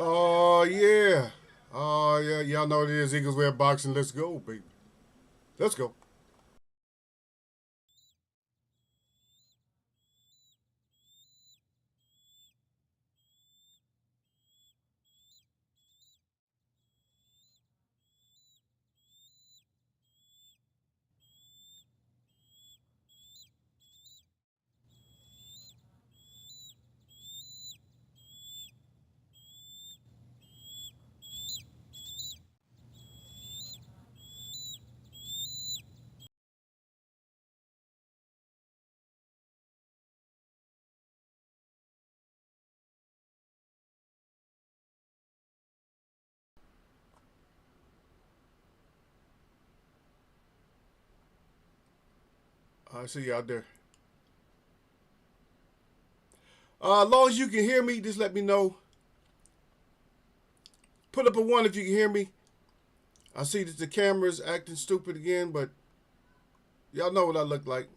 Oh yeah. Oh yeah. Y'all know it is Eagles Wear Boxing. Let's go, baby. Let's go. I see you out there. As long as you can hear me, just let me know. Put up a one if you can hear me. I see that the camera's acting stupid again, but y'all know what I look like.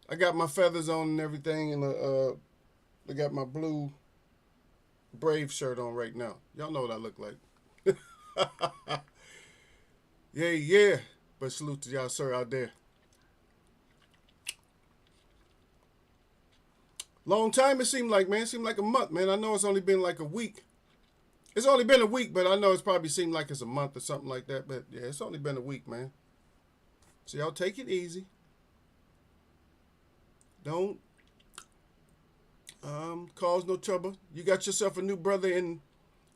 I got my feathers on and everything, and I got my blue Brave shirt on right now. Y'all know what I look like. Yeah, yeah. But salute to y'all, sir, out there. Long time it seemed like, man. It seemed like a month, man. I know it's only been like a week. It's only been a week, but I know it's probably seemed like it's a month or something like that. But yeah, it's only been a week, man. So y'all take it easy. Don't cause no trouble. You got yourself a new brother in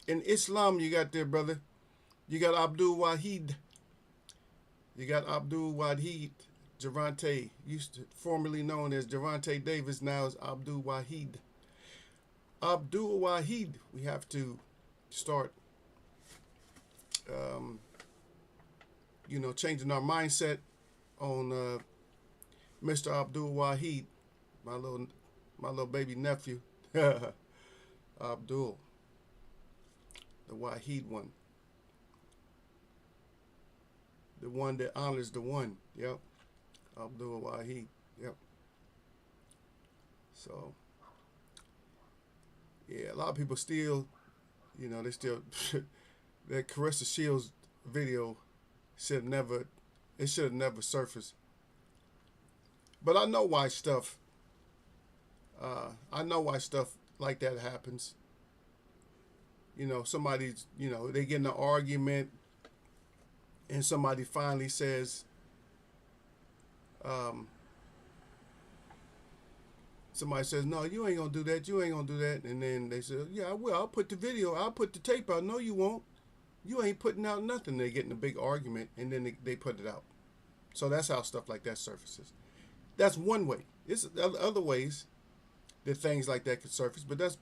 Islam. You got there, brother. You got Abdul Wahid. You got Abdul Wahid Javante, used to formerly known as Javante Davis, now is Abdul Wahid. Abdul Wahid, we have to start, um, changing our mindset on Mr. Abdul Wahid, my little baby nephew, Abdul, the Wahid one, the one that honors the one. Yep, Abdul Wahid. Yep. So yeah, a lot of people still, they still that Carissa Shields video should never, it should have never surfaced. But I know why stuff. I know why stuff like that happens. Somebody's, they get in an argument, and somebody finally says, um, somebody says, "No, you ain't gonna do that. You ain't gonna do that." And then they say, "Yeah, I will. I'll put the video. I'll put the tape out." No, you won't. You ain't putting out nothing. They get in a big argument, and then they put it out. So that's how stuff like that surfaces. That's one way. It's other ways that things like that could surface, but that's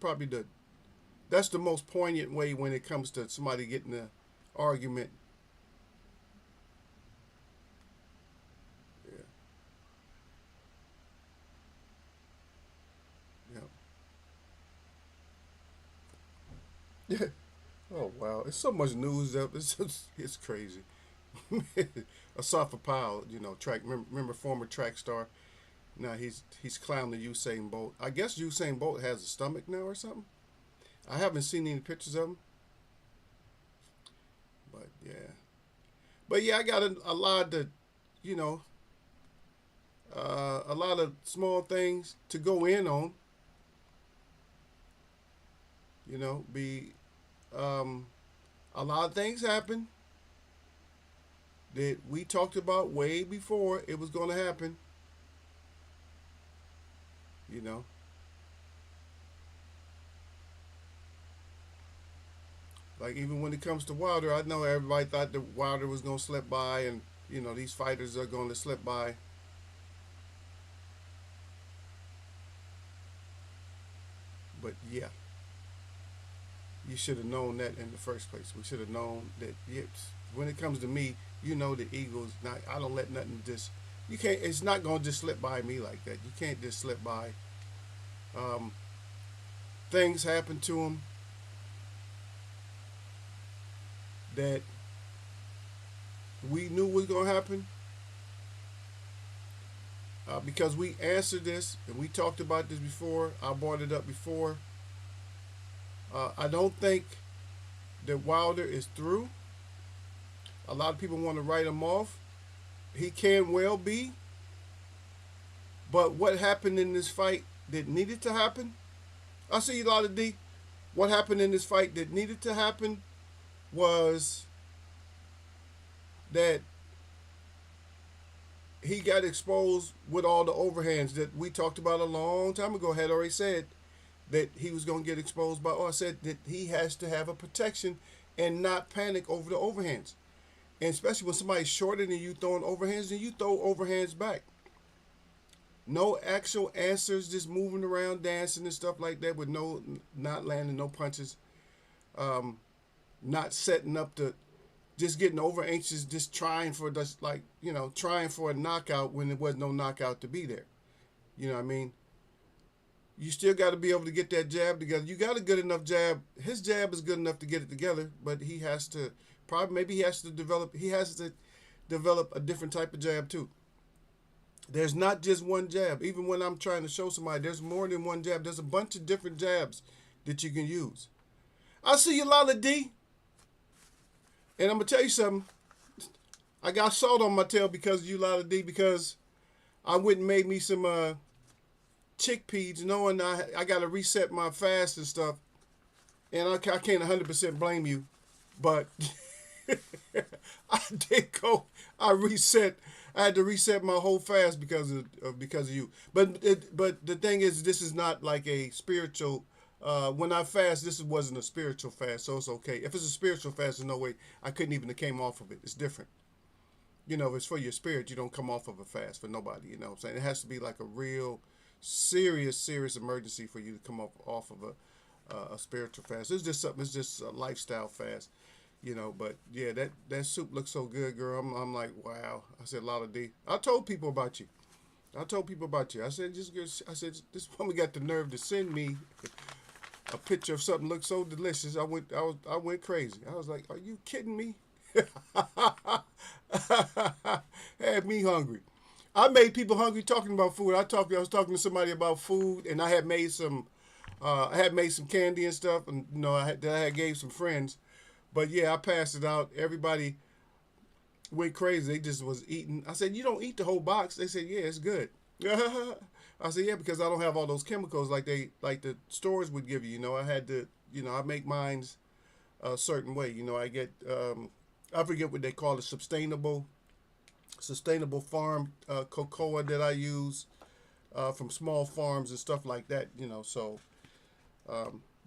the most poignant way when it comes to somebody getting an argument. Yeah, yeah, yeah. Oh wow, it's so much news up. It's crazy. Asafa Powell, track. Remember former track star. Now he's clowning Usain Bolt. I guess Usain Bolt has a stomach now or something. I haven't seen any pictures of him, but yeah. But yeah, I got a lot of, you know, a lot of small things to go in on. Be um, a lot of things happen that we talked about way before it was going to happen. You know, like even when it comes to Wilder, I know everybody thought that Wilder was going to slip by, and these fighters are going to slip by. But yeah, you should have known that in the first place. We should have known that. Yes, when it comes to me, the Eagles. Not, I don't let nothing just. You can't. It's not gonna just slip by me like that. You can't just slip by. Um, Things happen to them that we knew was gonna happen because we answered this and we talked about this before. I brought it up before. I don't think that Wilder is through. A lot of people want to write him off. He can well be, but what happened in this fight that needed to happen? I see you, lot of D. What happened in this fight that needed to happen was that he got exposed with all the overhands that we talked about a long time ago. Had already said that he was going to get exposed by. I said that he has to have a protection and not panic over the overhands. And especially when somebody's shorter than you throwing overhands, then you throw overhands back. No actual answers, just moving around, dancing and stuff like that with not landing no punches, not setting up the, just getting over anxious, just trying for this, like, trying for a knockout when there was no knockout to be there. You know what I mean? You still got to be able to get that jab together. You got a good enough jab. His jab is good enough to get it together, but he has to maybe he has to develop a different type of jab too. There's not just one jab. Even when I'm trying to show somebody, there's more than one jab. There's a bunch of different jabs that you can use. I see you, Lala D. And I'm going to tell you something. I got salt on my tail because of you, Lala D, because I went and made me some chickpeas, knowing I got to reset my fast and stuff. And I can't 100% blame you. But I did go. I had to reset my whole fast because of you. But the thing is, this is not like a spiritual. When I fast, this wasn't a spiritual fast, so it's okay. If it's a spiritual fast, there's no way I couldn't even have came off of it. It's different. If it's for your spirit, you don't come off of a fast for nobody. You know what I'm saying? It has to be like a real serious emergency for you to come off of a spiritual fast. It's just something. It's just a lifestyle fast. But yeah, that soup looks so good, girl. I'm like, wow. I said, Lala D. I told people about you. I said, this woman got the nerve to send me a picture of something looked so delicious. I went crazy. I was like, are you kidding me? Had me hungry. I made people hungry talking about food. I was talking to somebody about food, and I had made some candy and stuff, and I had gave some friends. But yeah, I passed it out. Everybody went crazy. They just was eating. I said, you don't eat the whole box. They said, yeah, it's good. I said, yeah, because I don't have all those chemicals like the stores would give you. I had to, I make mines a certain way. I get, I forget what they call it, sustainable farm cocoa that I use from small farms and stuff like that. So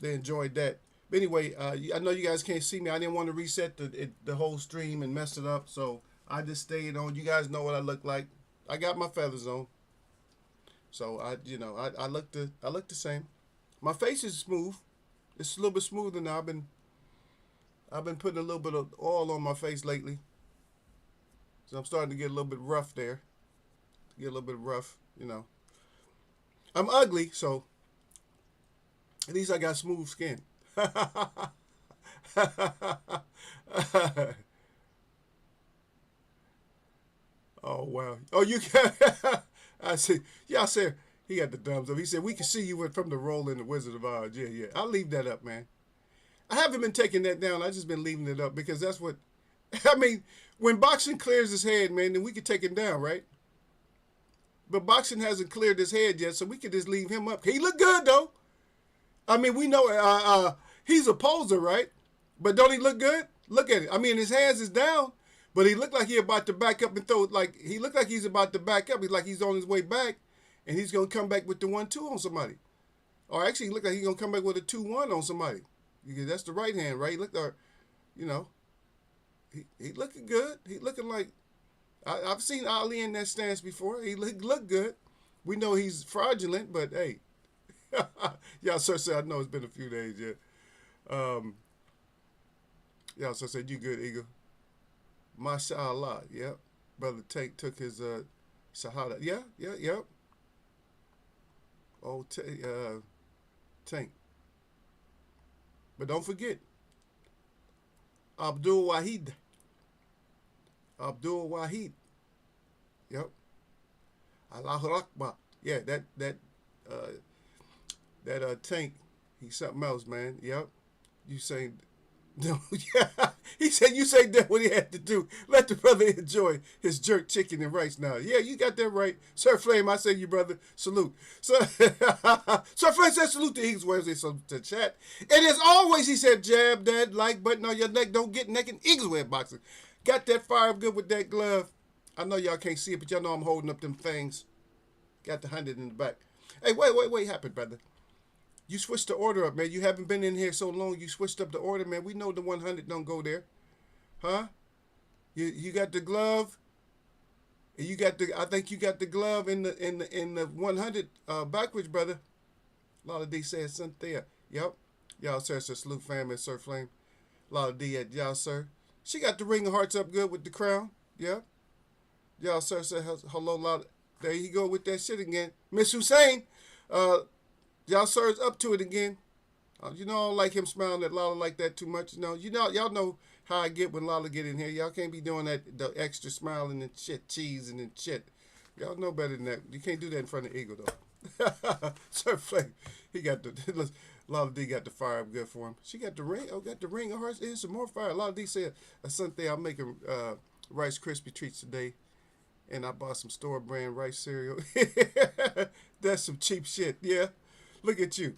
they enjoyed that. But anyway, I know you guys can't see me. I didn't want to reset the whole stream and mess it up, so I just stayed on. You guys know what I look like. I got my feathers on, so I look the same. My face is smooth. It's a little bit smoother now. I've been putting a little bit of oil on my face lately, so I'm starting to get a little bit rough there. I'm ugly, so at least I got smooth skin. Oh wow! Oh, you got. I said, yeah. I said he got the thumbs up. He said we can see you from the role in the Wizard of Oz. Yeah, yeah. I'll leave that up, man. I haven't been taking that down. I just been leaving it up because that's what. I mean, when boxing clears his head, man, then we can take him down, right? But boxing hasn't cleared his head yet, so we could just leave him up. He look good though. I mean, we know he's a poser, right? But don't he look good? Look at it. I mean, his hands is down, but he looked like he about to back up and throw. Like he looked like he's about to back up. He's like he's on his way back, and he's gonna come back with the 1-2 on somebody. Or actually, he looked like he's gonna come back with a 2-1 on somebody. Because that's the right hand, right? He looked, he looking good. He looking like I've seen Ali in that stance before. He look good. We know he's fraudulent, but hey. Y'all sir said, I know it's been a few days yet. Y'all sir said, you good, Eagle? Mashallah, yep. Brother Tank took his Shahada. Yeah, yep. Oh, Tank. But don't forget, Abdul Wahid. Yep. Allahu Akbar. Yeah, that Tank He's something else, man. Yep. You saying no? Yeah. He said you say that what he had to do. Let the brother enjoy his jerk chicken and rice now. Yeah, you got that right, Sir Flame. I say you, brother. Salute. So, Sir Flame said salute to Eagles Wednesday. So to chat. And as always, he said jab that like button on your neck. Don't get naked. Eagles Web boxing. Got that fire good with that glove. I know y'all can't see it, but y'all know I'm holding up them things. Got the 100 in the back. Hey, wait, happen, brother. You switched the order up, man. You haven't been in here so long. You switched up the order, man. We know the 100 don't go there, huh? You got the glove. You got the. I think you got the glove in the 100 backwards, brother. A lot of D said something there. Yep. Y'all sir, salute fam and Sir Flame. A lot of D at y'all sir. She got the ring of hearts up good with the crown. Yep. Y'all sir said hello. Lot. There you go with that shit again, Miss Hussein. Y'all sir's up to it again. You know, I don't like him smiling at Lala like that too much. Y'all know how I get when Lala get in here. Y'all can't be doing that, the extra smiling and shit, cheesing and shit. Y'all know better than that. You can't do that in front of Eagle, though. Sir Flame, he got the, Lala D got the fire up good for him. She got the ring. Oh, got the ring of hearts. And some more fire. Lala D said, Sunday I'm making Rice Krispie treats today. And I bought some store brand rice cereal. That's some cheap shit. Yeah. Look at you.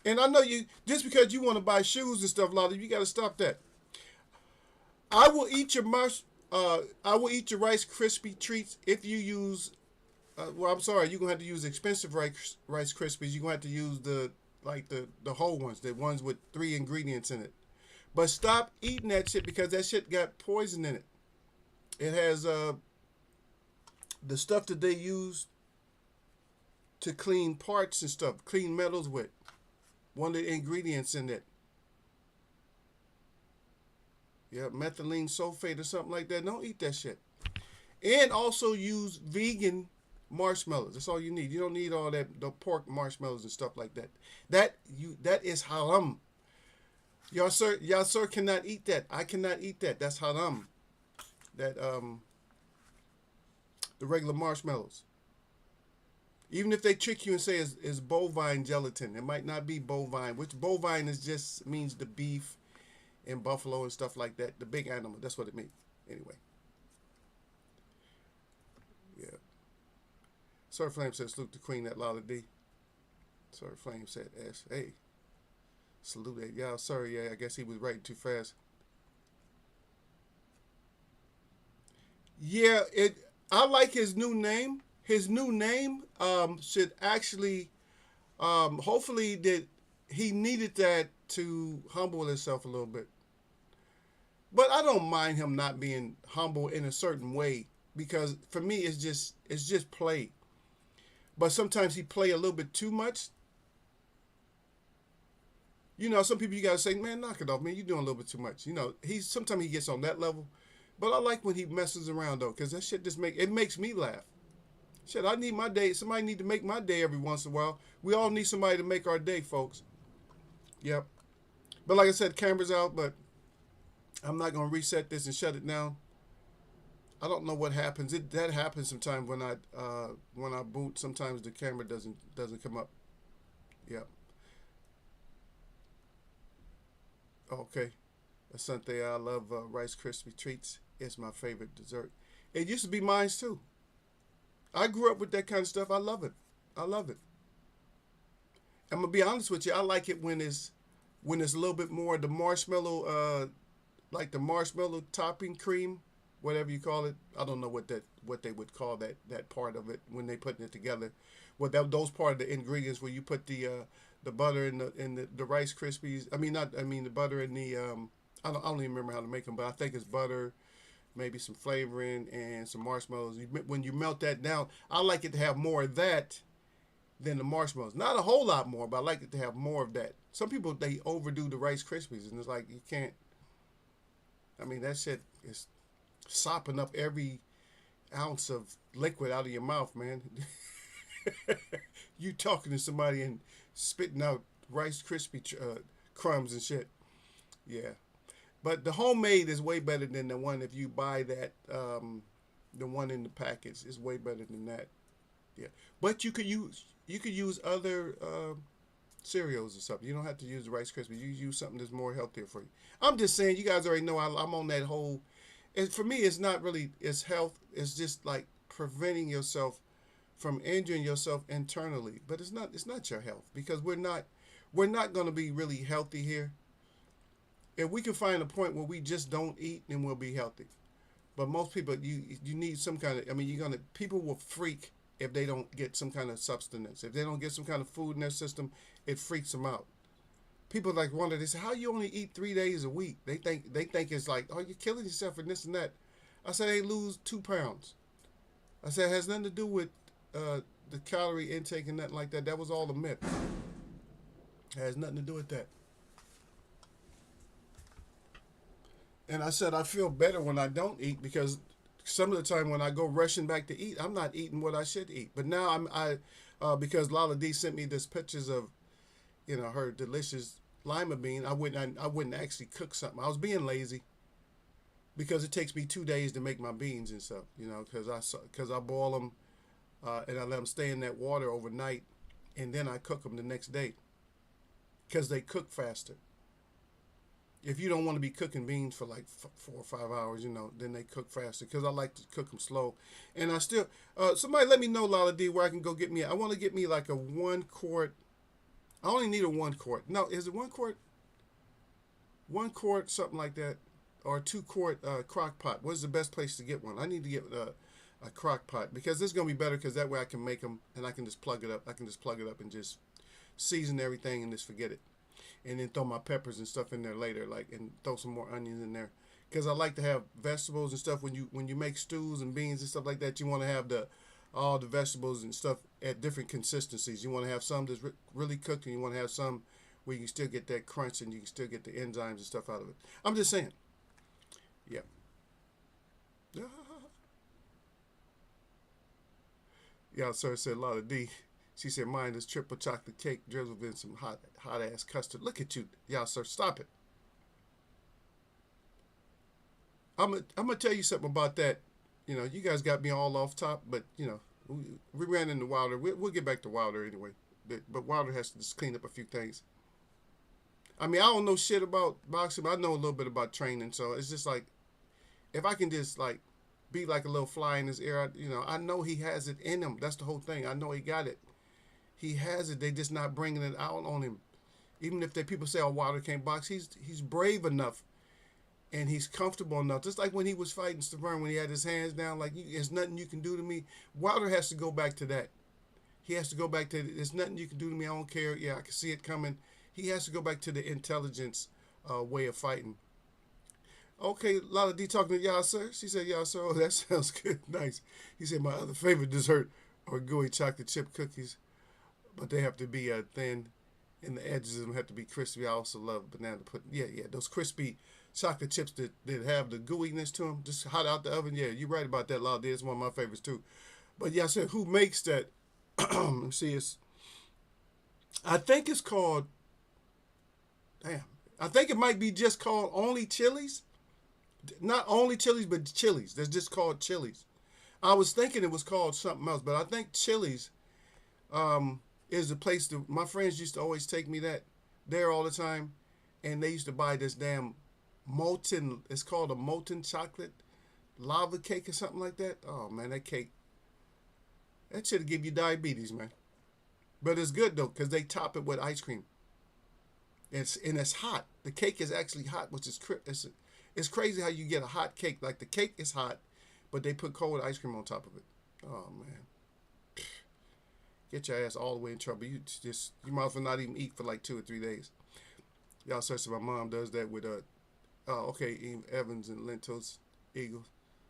And I know you, just because you want to buy shoes and stuff, Lottie, you got to stop that. I will eat your Rice Krispie treats if you use, well, I'm sorry, you're going to have to use expensive Rice Krispies. You're going to have to use the whole ones, the ones with 3 ingredients in it. But stop eating that shit because that shit got poison in it. It has, the stuff that they use to clean parts and stuff, clean metals with. One of the ingredients in it. Yeah, methylene sulfate or something like that. Don't eat that shit. And also use vegan marshmallows. That's all you need. You don't need all that the pork marshmallows and stuff like that. That is haram. Y'all sir cannot eat that. I cannot eat that. That's haram. That the regular marshmallows. Even if they trick you and say it's bovine gelatin, it might not be bovine, which bovine is just means the beef and buffalo and stuff like that. The big animal, that's what it means. Anyway. Yeah. Sir Flame said salute the queen at Lala D. Sir Flame said S. Hey. Salute that. Y'all, sorry, yeah, I guess he was writing too fast. Yeah, I like his new name. His new name should actually, hopefully that he needed that to humble himself a little bit. But I don't mind him not being humble in a certain way because for me it's just play. But sometimes he play a little bit too much. You know, some people you gotta say, man, knock it off, man. You're doing a little bit too much. You know, sometimes he gets on that level. But I like when he messes around though, because that shit makes me laugh. Shit, I need my day. Somebody need to make my day every once in a while. We all need somebody to make our day, folks. Yep. But like I said, camera's out, but I'm not gonna reset this and shut it down. I don't know what happens. That happens sometimes when I boot. Sometimes the camera doesn't come up. Yep. Okay. Asante, I love Rice Krispie treats. It's my favorite dessert. It used to be mine too. I grew up with that kind of stuff. I love it. I love it. I'm gonna be honest with you. I like it when it's a little bit more the marshmallow, like the marshmallow topping cream, whatever you call it. I don't know what they would call that part of it when they putting it together. Well, those part of the ingredients where you put the butter in the Rice Krispies. The butter in the I don't even remember how to make them, but I think it's butter, maybe some flavoring and some marshmallows. When you melt that down, I like it to have more of that than the marshmallows. Not a whole lot more, but I like it to have more of that. Some people, they overdo the Rice Krispies, and it's like you can't. I mean, that shit is sopping up every ounce of liquid out of your mouth, man. You talking to somebody and spitting out Rice Krispie crumbs and shit. Yeah. But the homemade is way better than the one if you buy that, the one in the package is way better than that. Yeah. But you could use other cereals or something. You don't have to use the Rice Krispies. You use something that's more healthier for you. I'm just saying, you guys already know I'm on that whole. For me, it's not really it's health. It's just like preventing yourself from injuring yourself internally. But it's not your health, because we're not going to be really healthy here. If we can find a point where we just don't eat, then we'll be healthy. But most people, you need some kind of. I mean, people will freak if they don't get some kind of substance. If they don't get some kind of food in their system, it freaks them out. People like wonder. They say, "How you only eat 3 days a week?" They think it's like, "Oh, you're killing yourself for this and that." I said, "They lose 2 pounds." I said, "It has nothing to do with the calorie intake and nothing like that. That was all a myth. It has nothing to do with that." And I said, I feel better when I don't eat, because some of the time when I go rushing back to eat, I'm not eating what I should eat. But now because Lala D sent me this pictures of, her delicious lima bean. I wouldn't actually cook something. I was being lazy, because it takes me 2 days to make my beans and stuff. Because I boil them, and I let them stay in that water overnight, and then I cook them the next day, because they cook faster. If you don't want to be cooking beans for like 4 or 5 hours, then they cook faster, because I like to cook them slow. And I still, somebody let me know, Lala D, where I can go get me. I want to get me like a 1 quart. I only need a 1 quart. No, is it 1 quart? 1 quart, something like that, or a 2 quart crock pot. What's the best place to get one? I need to get a crock pot, because this is gonna be better, because that way I can make them and I can just plug it up. I can just plug it up and just season everything and just forget it. And then throw my peppers and stuff in there later, and throw some more onions in there, because I like to have vegetables and stuff when you make stews and beans and stuff like that. You want to have all the vegetables and stuff at different consistencies. You want to have some that's really cooked, and you want to have some where you can still get that crunch and you can still get the enzymes and stuff out of it. I'm just saying. Yeah. Yeah, sir said a lot of D. She said, "Mine is triple chocolate cake drizzled in some hot ass custard." Look at you, y'all, sir. Stop it. I'm gonna tell you something about that. You guys got me all off top, but we ran into Wilder. We'll get back to Wilder anyway. But Wilder has to just clean up a few things. I mean, I don't know shit about boxing, but I know a little bit about training. So it's just like, if I can just like be like a little fly in his ear, I know he has it in him. That's the whole thing. I know he got it. He has it. They just not bringing it out on him. Even if people say, "Oh, Wilder can't box," he's brave enough, and he's comfortable enough. Just like when he was fighting Stavern, when he had his hands down, like, "There's nothing you can do to me." Wilder has to go back to that. He has to go back to, "There's nothing you can do to me. I don't care. Yeah, I can see it coming." He has to go back to the intelligence way of fighting. Okay, Lala D talking to y'all, sir. She said, "Y'all, sir." Oh, that sounds good. Nice. He said, "My other favorite dessert are gooey chocolate chip cookies, but they have to be thin, and the edges of them have to be crispy." I also love banana pudding. Yeah, those crispy chocolate chips that have the gooiness to them, just hot out the oven. Yeah, you're right about that, Lala D. It's one of my favorites too. But yeah, I said, who makes that? Let me see. I think it's called. Damn, I think it might be just called Only Chili's. Not Only Chili's, but Chili's. That's just called Chili's. I was thinking it was called something else, but I think Chili's is the place that my friends used to always take me there all the time, and they used to buy this damn molten. It's called a molten chocolate lava cake or something like that. Oh man, that cake, that should give you diabetes, man. But it's good though, because they top it with ice cream. It's hot. The cake is actually hot, which is it's crazy how you get a hot cake. Like, the cake is hot, but they put cold ice cream on top of it. Oh man. Get your ass all the way in trouble. You might as well not even eat for like 2 or 3 days. Y'all search. My mom does that with Evans and lentils, eagles,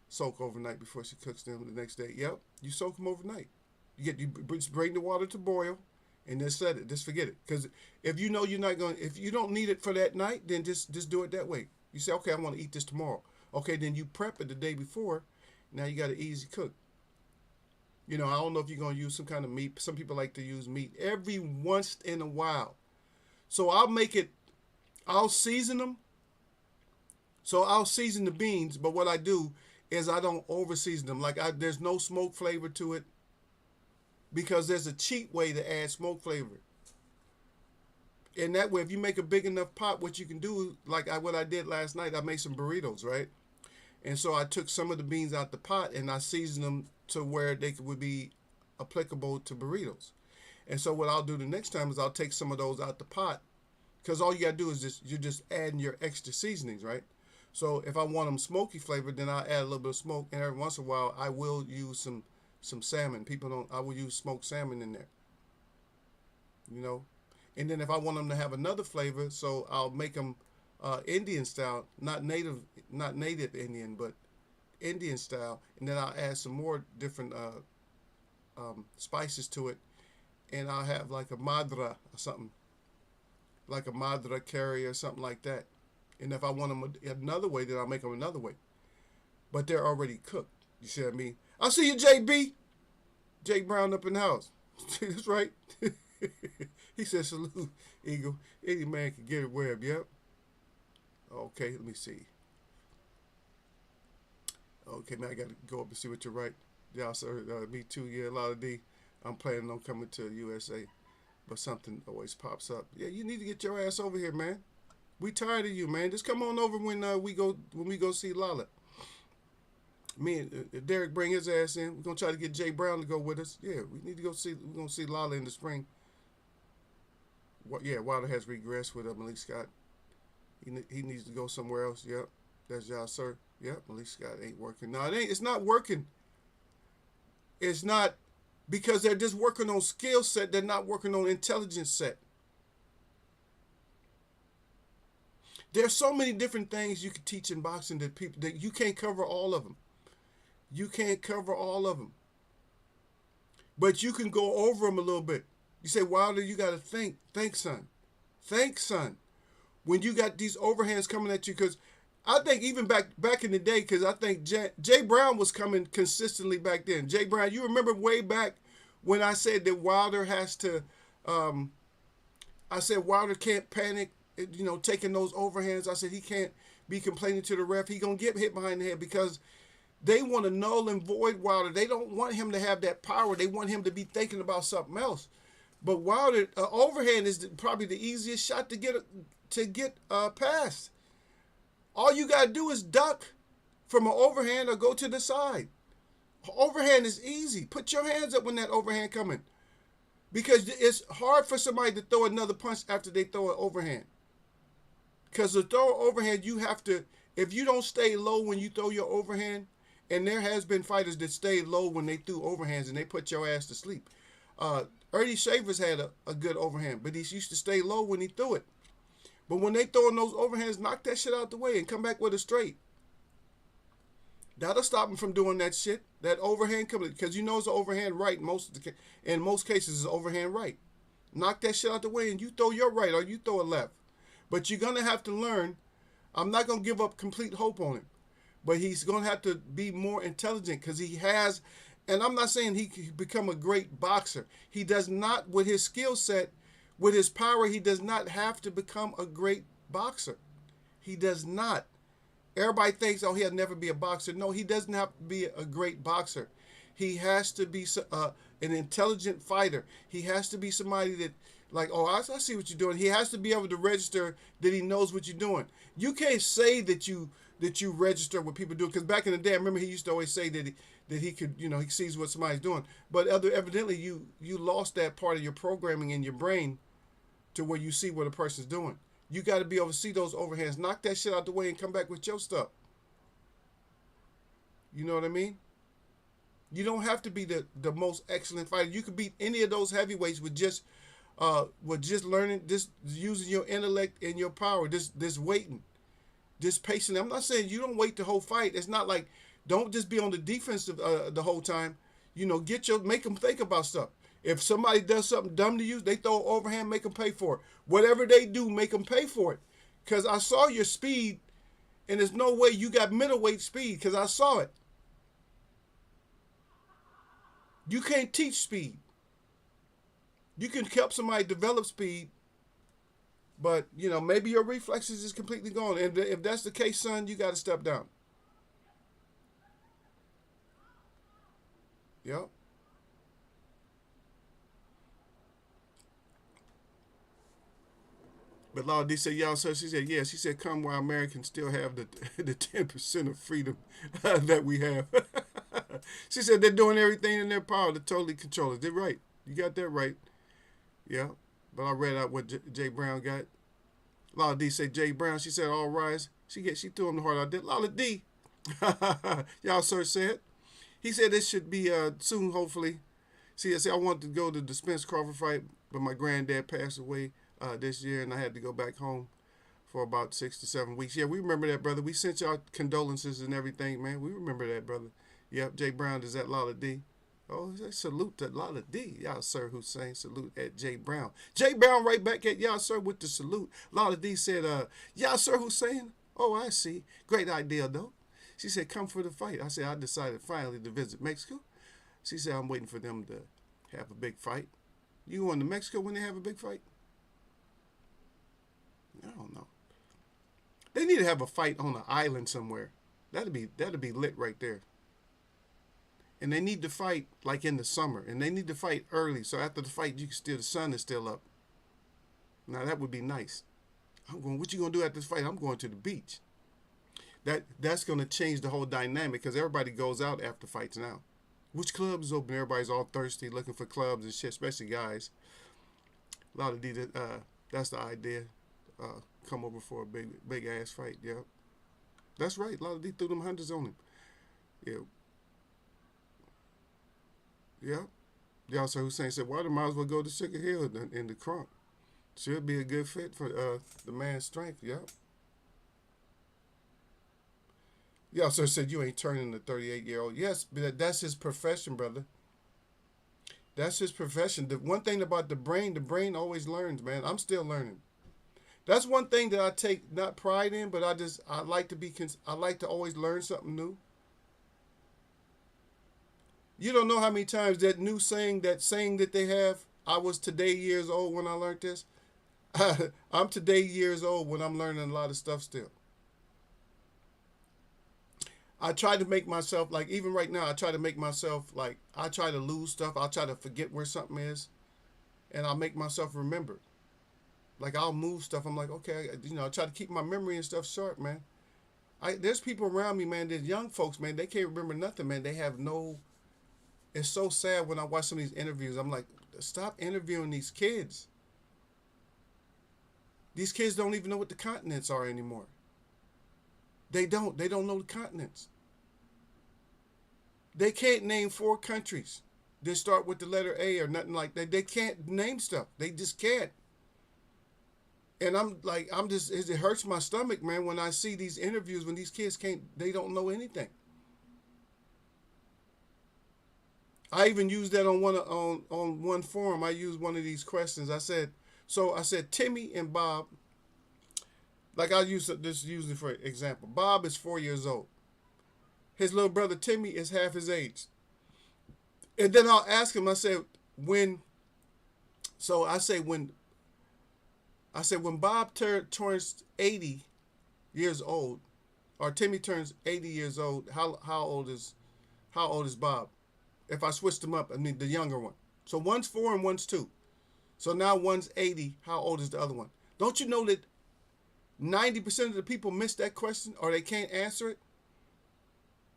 soak overnight before she cooks them the next day. Yep, you soak them overnight. You bring the water to boil, and then set it. Just forget it. Because if you know if you don't need it for that night, then just do it that way. You say, "Okay, I want to eat this tomorrow." Okay, then you prep it the day before. Now you got an easy cook. I don't know if you're going to use some kind of meat. Some people like to use meat every once in a while. So I'll season them. So I'll season the beans, but what I do is I don't over season them. Like, there's no smoke flavor to it, because there's a cheap way to add smoke flavor. And that way, if you make a big enough pot, what you can do, like what I did last night, I made some burritos, right? And so I took some of the beans out the pot and I seasoned them to where would be applicable to burritos. And so what I'll do the next time is I'll take some of those out the pot, because all you gotta do is you're just adding your extra seasonings, right? So if I want them smoky flavored, then I'll add a little bit of smoke, and every once in a while I will use some salmon. People don't. I will use smoked salmon in there, you know. And then if I want them to have another flavor, so I'll make them Indian style, not native Indian, but Indian style, and then I'll add some more different spices to it, and I'll have like a madra or something, like a madra curry or something like that. And if I want them another way, then I'll make them another way. But they're already cooked. You see what I mean? I see you, JB. Jake Brown up in the house. That's right. He said, salute, Eagle. Any man can get a web, yep. Okay, let me see. Okay, man, I got to go up and see what you write. Yeah, sir, me too. Yeah, a lot of D. I'm planning on coming to USA, but something always pops up. Yeah, you need to get your ass over here, man. We tired of you, man. Just come on over when we go see Lala. Me and Derek bring his ass in. We're gonna try to get Jay Brown to go with us. Yeah, we need to go see. We're gonna see Lala in the spring. What? Yeah, Wilder has regressed with Malik Scott. He needs to go somewhere else. Yep, that's y'all, sir. Yep, Malik Scott ain't working. No, it ain't. It's not working. It's not, because they're just working on skill set. They're not working on intelligence set. There's so many different things you can teach in boxing that you can't cover all of them. You can't cover all of them. But you can go over them a little bit. You say, Wilder, you got to think. Think, son. Think, son. When you got these overhands coming at you, because I think even back in the day, because I think Jay Brown was coming consistently back then. Jay Brown, you remember way back when I said that Wilder has to, I said Wilder can't panic, you know, taking those overhands. I said he can't be complaining to the ref. He going to get hit behind the head, because they want to null and void Wilder. They don't want him to have that power. They want him to be thinking about something else. But Wilder, overhand is probably the easiest shot to get past. All you got to do is duck from an overhand or go to the side. Overhand is easy. Put your hands up when that overhand coming, because it's hard for somebody to throw another punch after they throw an overhand. Because to throw an overhand, you have to, if you don't stay low when you throw your overhand, and there has been fighters that stayed low when they threw overhands and they put your ass to sleep. Ernie Shavers had a good overhand, but he used to stay low when he threw it. But when they throwing those overhands, knock that shit out the way and come back with a straight. That'll stop him from doing that shit. That overhand coming, because you know it's an overhand right in most cases it's overhand right. Knock that shit out the way and you throw your right or you throw a left. But you're going to have to learn. I'm not going to give up complete hope on him. But he's going to have to be more intelligent, because he has, and I'm not saying he can become a great boxer. He does not, with his skill set, with his power, he does not have to become a great boxer. He does not. Everybody thinks, oh, he'll never be a boxer. No, he doesn't have to be a great boxer. He has to be an intelligent fighter. He has to be somebody that, like, oh, I see what you're doing. He has to be able to register that he knows what you're doing. You can't say that you register what people do, because back in the day, I remember he used to always say that he could, you know, he sees what somebody's doing. But evidently, you lost that part of your programming in your brain to where you see what a person's doing. You got to be able to see those overhands, knock that shit out the way, and come back with your stuff. You know what I mean? You don't have to be the most excellent fighter. You could beat any of those heavyweights with just learning, just using your intellect and your power, this waiting, this pacing. I'm not saying you don't wait the whole fight. It's not like, don't just be on the defensive the whole time. You know, make them think about stuff. If somebody does something dumb to you, they throw overhand, make them pay for it. Whatever they do, make them pay for it. Because I saw your speed, and there's no way you got middleweight speed, because I saw it. You can't teach speed. You can help somebody develop speed, but, you know, maybe your reflexes is completely gone. And if that's the case, son, you got to step down. Yep. But Laura D said, y'all, sir, she said, yeah. She said, come while Americans still have the the 10% of freedom that we have. She said they're doing everything in their power to totally control it. They're right. You got that right. Yeah. But I read out what Jay Brown got. Laura D said, Jay Brown, she said, all rise. She threw him the heart out there. Laura D, y'all, sir, said. He said this should be soon, hopefully. See, I said I wanted to go to the Spence Crawford fight, but my granddad passed away this year, and I had to go back home for about 6 to 7 weeks. Yeah, we remember that, brother. We sent y'all condolences and everything, man. We remember that, brother. Yep, Jay Brown is at Lala D. Oh, salute to Lala D. Y'all, sir, Hussein. Salute at Jay Brown. Jay Brown right back at y'all, sir, with the salute. Lala D said, y'all, sir, Hussein. Oh, I see. Great idea, though. She said, come for the fight. I said, I decided finally to visit Mexico. She said, I'm waiting for them to have a big fight. You going to Mexico when they have a big fight? I don't know. They need to have a fight on an island somewhere. That'd be lit right there. And they need to fight like in the summer. And they need to fight early. So after the fight, the sun is still up. Now that would be nice. What you gonna do after this fight? I'm going to the beach. That's gonna change the whole dynamic because everybody goes out after fights now. Which club is open? Everybody's all thirsty, looking for clubs and shit, especially guys. A lot of these, that's the idea. Come over for a big ass fight. Yeah, that's right. A lot of these threw them hundreds on him. Yeah. Yeah. Y'all, so Hussein said, well, they might as well go to Sugar Hill in the crunk. Should be a good fit for the man's strength. Yeah. Y'all, sir, said you ain't turning the 38-year-old. Yes, but that's his profession, brother. That's his profession. The one thing about the brain always learns, man. I'm still learning. That's one thing that I take not pride in, but I like to always learn something new. You don't know how many times that saying that they have, I was today years old when I learned this. I'm today years old when I'm learning a lot of stuff still. I try to make myself, like, even right now, I try to make myself, like, I try to lose stuff. I'll try to forget where something is, and I'll make myself remember. Like, I'll move stuff. I'm like, okay, I try to keep my memory and stuff sharp, man. There's people around me, man, there's young folks, man, they can't remember nothing, man. They have no, it's so sad when I watch some of these interviews. I'm like, stop interviewing these kids. These kids don't even know what the continents are anymore. They don't know the continents. They can't name 4 countries that start with the letter A or nothing like that. They can't name stuff. They just can't. And it hurts my stomach, man, when I see these interviews when these kids they don't know anything. I even used that on one forum. I used one of these questions. I said, Timmy and Bob, like I use this usually for example. Bob is 4 years old. His little brother Timmy is half his age. And then I'll ask him, I said, when Bob turns 80 years old, or Timmy turns 80 years old, how old is Bob? If I switched them up, I mean the younger one. So one's 4 and one's 2. So now one's 80. How old is the other one? Don't you know that 90% of the people miss that question or they can't answer it?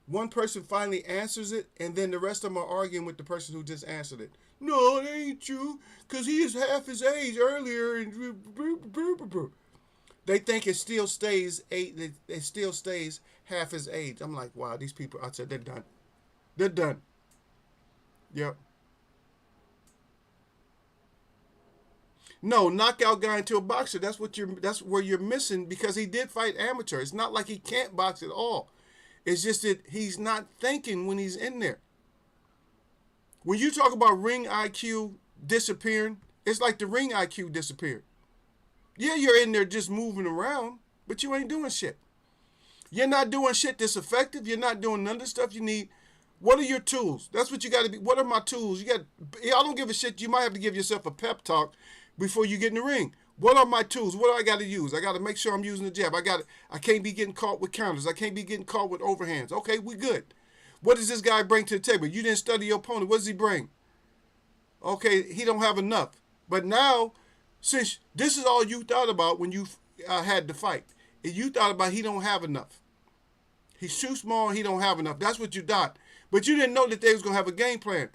One person finally answers it, and then the rest of them are arguing with the person who just answered it. No, it ain't true, because he is half his age earlier. And they think it still stays half his age. I'm like, wow, these people, I said, they're done. They're done. Yep. No, knockout guy into a boxer. That's where you're missing, because he did fight amateur. It's not like he can't box at all. It's just that he's not thinking when he's in there. When you talk about ring IQ disappearing, it's like the ring IQ disappeared. Yeah, you're in there just moving around, but you ain't doing shit. You're not doing shit that's effective. You're not doing none of the stuff you need. What are your tools? That's what you got to be. What are my tools? I don't give a shit. You might have to give yourself a pep talk before you get in the ring. What are my tools? What do I got to use? I got to make sure I'm using the jab. I can't be getting caught with counters. I can't be getting caught with overhands. Okay, we good. What does this guy bring to the table? You didn't study your opponent. What does he bring? Okay, he don't have enough. But now, Since this is all you thought about when you had the fight, and you thought about he don't have enough. He's too small. He don't have enough. That's what you thought. But you didn't know that they was gonna have a game plan.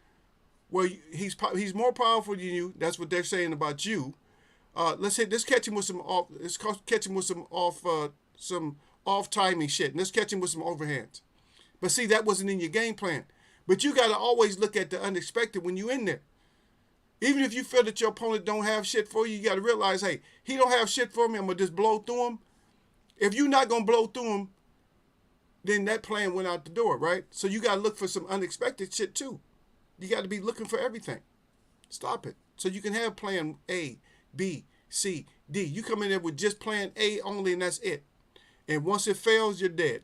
Well, he's more powerful than you. That's what they're saying about you. Let's catch him with some off. Let's catch him with some off timing shit. And let's catch him with some overhands. But see, that wasn't in your game plan. But you got to always look at the unexpected when you're in there. Even if you feel that your opponent don't have shit for you, you got to realize, hey, he don't have shit for me. I'm gonna just blow through him. If you're not gonna blow through him, then that plan went out the door, right? So you got to look for some unexpected shit too. You got to be looking for everything. Stop it. So you can have plan A, B, C, D. You come in there with just plan A only, and that's it. And once it fails, you're dead.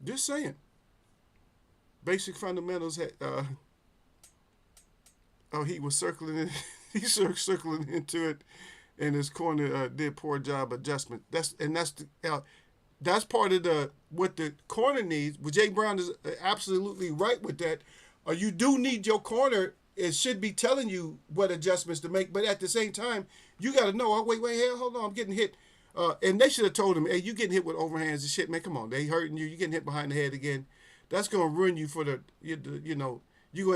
Just saying. Basic fundamentals. He was circling it. He's circling into it, and his corner did poor job adjustment. That's part of what the corner needs. But Jay Brown is absolutely right with that. You do need your corner. It should be telling you what adjustments to make, but at the same time, you got to know. Oh, wait, hold on, I'm getting hit. And they should have told him, hey, you getting hit with overhands and shit, man. Come on, they hurting you. You getting hit behind the head again. That's gonna ruin you for you're gonna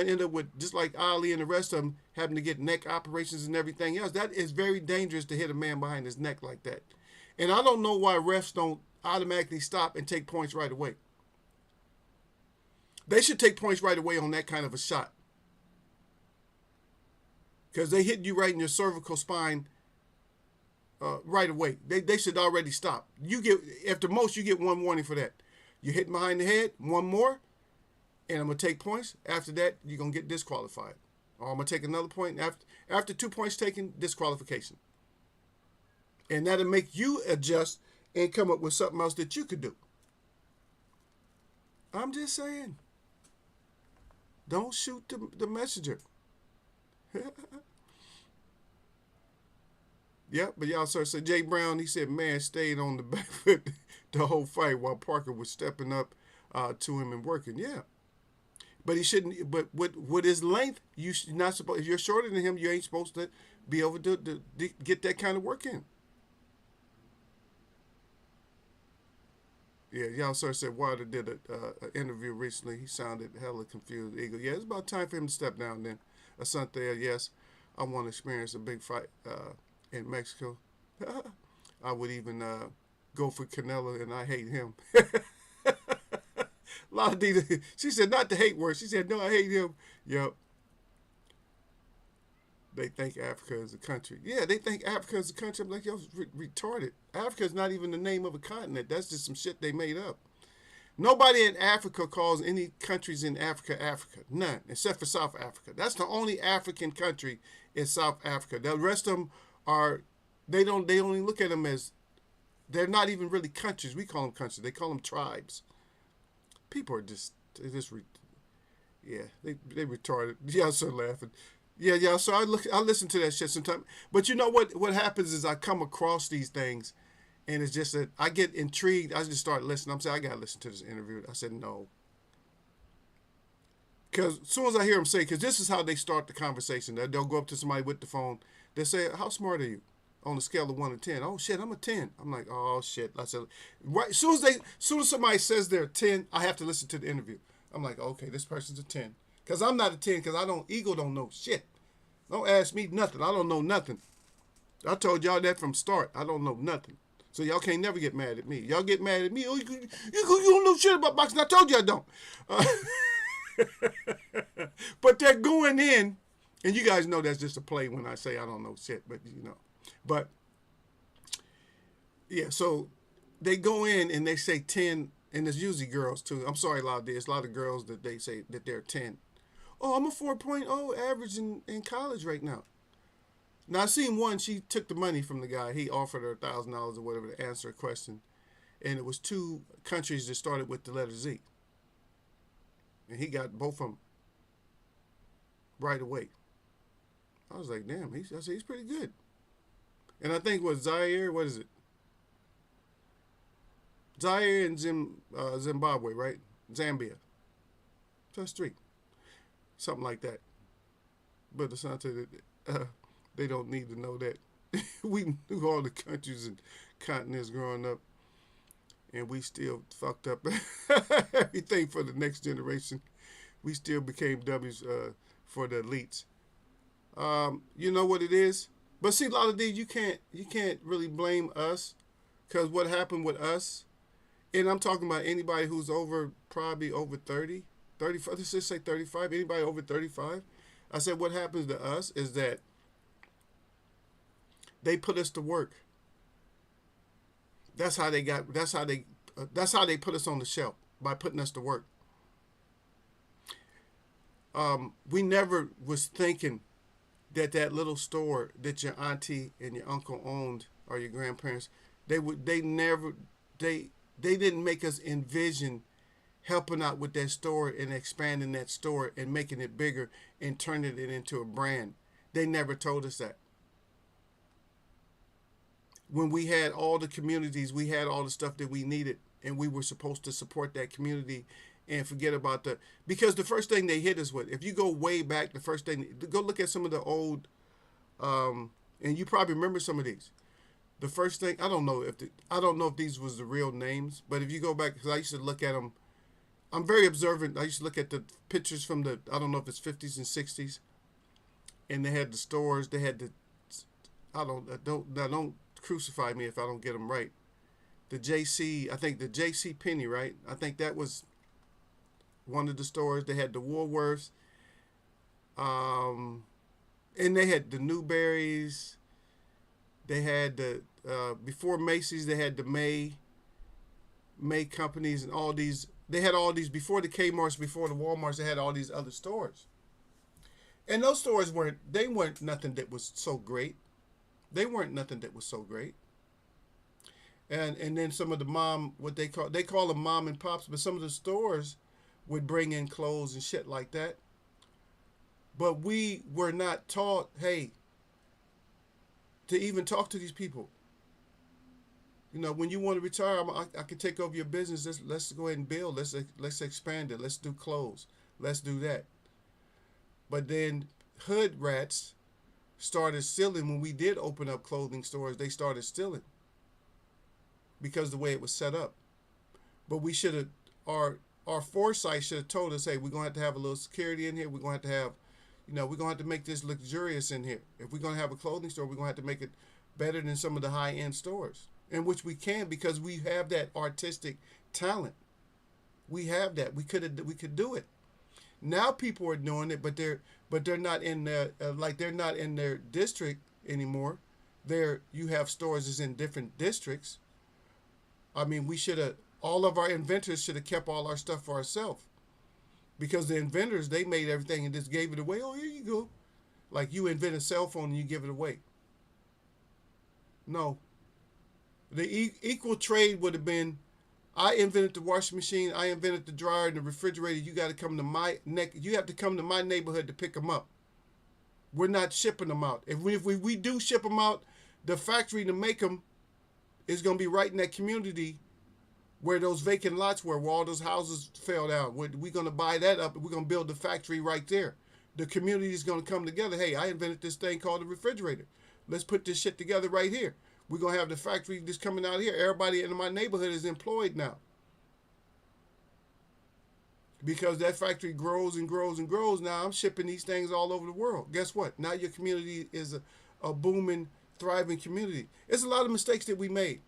end up with, just like Ali and the rest of them, having to get neck operations and everything else. That is very dangerous to hit a man behind his neck like that. And I don't know why refs don't automatically stop and take points right away. They should take points right away on that kind of a shot. Because they hit you right in your cervical spine right away. They should already stop. You get, after most, you get one warning for that. You hit behind the head, one more, and I'm going to take points. After that, you're going to get disqualified. Or I'm going to take another point. After 2 points taken, disqualification. And that'll make you adjust and come up with something else that you could do. I'm just saying. Don't shoot the messenger. Yeah, but y'all sir said Jay Brown, he said man stayed on the back foot the whole fight while Parker was stepping up to him and working. Yeah. But he shouldn't, but with his length, you should not supposed, if you're shorter than him, you ain't supposed to be able to get that kind of work in. Yeah, y'all sir said Wilder did an interview recently. He sounded hella confused. Eagle. Yeah, it's about time for him to step down then. Asante, yes, I want to experience a big fight in Mexico. I would even go for Canelo, and I hate him. Ladida, she said not the hate word. She said, no, I hate him. Yep. They think Africa is a country. Yeah, they think Africa is a country. I'm like, yo, retarded. Africa is not even the name of a continent. That's just some shit they made up. Nobody in Africa calls any countries in Africa Africa. None, except for South Africa. That's the only African country in South Africa. The rest of them are, they only look at them as, they're not even really countries. We call them countries. They call them tribes. People are they retarded. Y'all so laughing. Yeah, so I listen to that shit sometimes. But you know what happens is I come across these things, and it's just that I get intrigued. I just start listening. I'm saying, I got to listen to this interview. I said, no. Because as soon as I hear them say, because this is how they start the conversation. They'll go up to somebody with the phone. They'll say, how smart are you? On a scale of 1 to 10. Oh, shit, I'm a 10. I'm like, oh, shit. I said, right. As soon as somebody says they're a 10, I have to listen to the interview. I'm like, okay, this person's a 10. Because I'm not a 10, because Eagle don't know shit. Don't ask me nothing. I don't know nothing. I told y'all that from start. I don't know nothing. So y'all can't never get mad at me. Y'all get mad at me. Oh, you don't know shit about boxing. I told you I don't. But they're going in, and you guys know that's just a play when I say I don't know shit, but you know. But, yeah, so they go in and they say 10, and it's usually girls too. I'm sorry, there's a lot of girls that they say that they're 10. Oh, I'm a 4.0 average in college right now. Now, I seen one, she took the money from the guy. He offered her $1,000 or whatever to answer a question. And it was 2 countries that started with the letter Z. And he got both of them right away. I was like, damn, I said, he's pretty good. And I think Zaire, what is it? Zaire and Zimbabwe, right? Zambia. That's 3. Something like that. But Asante, they don't need to know that. We knew all the countries and continents growing up, and we still fucked up everything for the next generation. We still became dummies for the elites. You know what it is? But see, a lot of these you can't really blame us because what happened with us, and I'm talking about anybody who's over probably over 30, 35. Let's just say 35. Anybody over 35. I said what happens to us is that they put us to work. That's how they got. That's how they put us on the shelf by putting us to work. We never was thinking that little store that your auntie and your uncle owned or your grandparents, they never they didn't make us envision helping out with that store and expanding that store and making it bigger and turning it into a brand. They never told us that. When we had all the communities, we had all the stuff that we needed, and we were supposed to support that community and forget about because the first thing they hit us with, if you go way back, the first thing, go look at some of the old, and you probably remember some of these. The first thing, I don't know if these was the real names, but if you go back, because I used to look at them, I'm very observant. I used to look at the pictures from I don't know if it's 50s and 60s, and they had the stores, they had don't crucify me if I don't get them right. I think the JC Penney, right? I think that was one of the stores. They had the Woolworths, and they had the Newberries. They had the before Macy's. They had the May companies and all these. They had all these before the Kmart's, before the Walmart's. They had all these other stores, and those stores weren't nothing that was so great. They weren't nothing that was so great. And then some of the what they call them mom and pops, but some of the stores would bring in clothes and shit like that. But we were not taught, hey, to even talk to these people. You know, when you want to retire, I can take over your business. Let's go ahead and build. Let's expand it. Let's do clothes. Let's do that. But then hood rats started stealing when we did open up clothing stores. They started stealing because of the way it was set up. But we should have our foresight should have told us, hey, we're gonna have to have a little security in here. We're gonna have to have, we're gonna have to make this luxurious in here. If we're gonna have a clothing store, we're gonna have to make it better than some of the high end stores, in which we can because we have that artistic talent. We have that. We could do it. Now people are doing it, but they're not in they're not in their district anymore. You have stores that's in different districts. I mean, all of our inventors should have kept all our stuff for ourselves, because the inventors, they made everything and just gave it away. Oh, here you go. Like you invent a cell phone and you give it away. No. The equal trade would have been, I invented the washing machine, I invented the dryer and the refrigerator. You got to come to you have to come to my neighborhood to pick them up. We're not shipping them out. If we do ship them out, the factory to make them is going to be right in that community where those vacant lots were, where all those houses fell down. We're going to buy that up and we're going to build the factory right there. The community is going to come together. Hey, I invented this thing called a refrigerator. Let's put this shit together right here. We're going to have the factory just coming out here. Everybody in my neighborhood is employed now. Because that factory grows and grows and grows. Now I'm shipping these things all over the world. Guess what? Now your community is a booming, thriving community. It's a lot of mistakes that we made.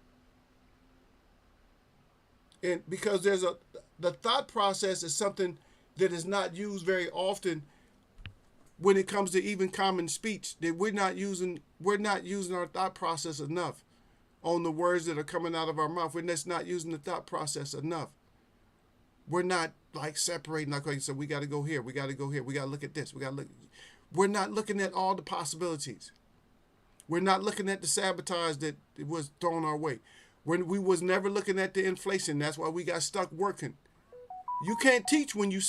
And because the thought process is something that is not used very often when it comes to even common speech, that we're not using our thought process enough on the words that are coming out of our mouth. We're just not using the thought process enough. We're not like separating, like I said, we got to go here, we got to go here, we got to look at this, we're not looking at all the possibilities. We're not looking at the sabotage that was thrown our way. We was never looking at the inflation. That's why we got stuck working. You can't teach when you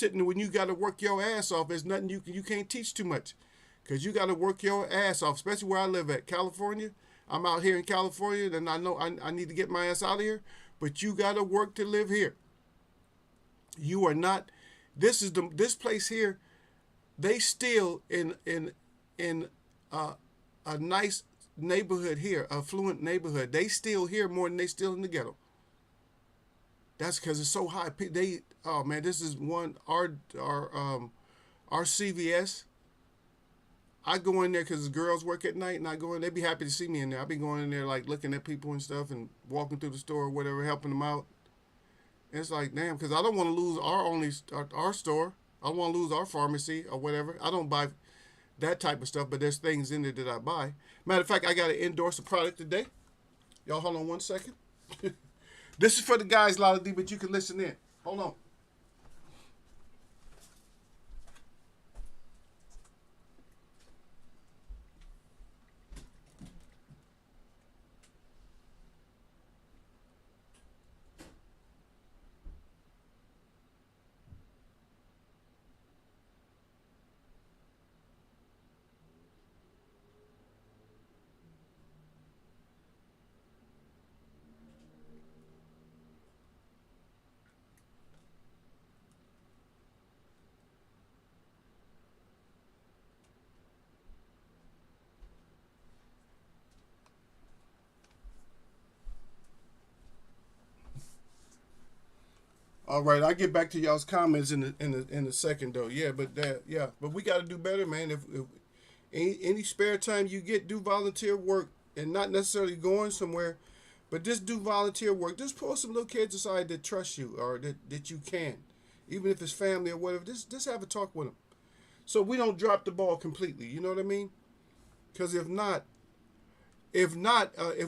got to work your ass off. There's nothing you can't teach too much, because you got to work your ass off, especially where I live at, California. I'm out here in California, and I know I need to get my ass out of here, but you got to work to live here. You are not. This place here. They steal in in uh, a nice neighborhood here, affluent neighborhood, they steal here more than they steal in the ghetto. That's because it's so high. They, oh man, this is one our CVS. I go in there because the girls work at night, and I go in. They be happy to see me in there. I be going in there like looking at people and stuff, and walking through the store or whatever, helping them out. And it's like damn, because I don't want to lose our store. I want to lose our pharmacy or whatever. I don't buy that type of stuff, but there's things in there that I buy. Matter of fact, I got to endorse a product today. Y'all hold on one second. This is for the guys, Lala D, but you can listen in. Hold on. All right, I'll get back to y'all's comments in a second though. Yeah, but yeah, but we got to do better, man. If any spare time you get, do volunteer work and not necessarily going somewhere, but just do volunteer work. Just pull some little kids aside that trust you or that you can, even if it's family or whatever. Just have a talk with them, so we don't drop the ball completely. You know what I mean? Because if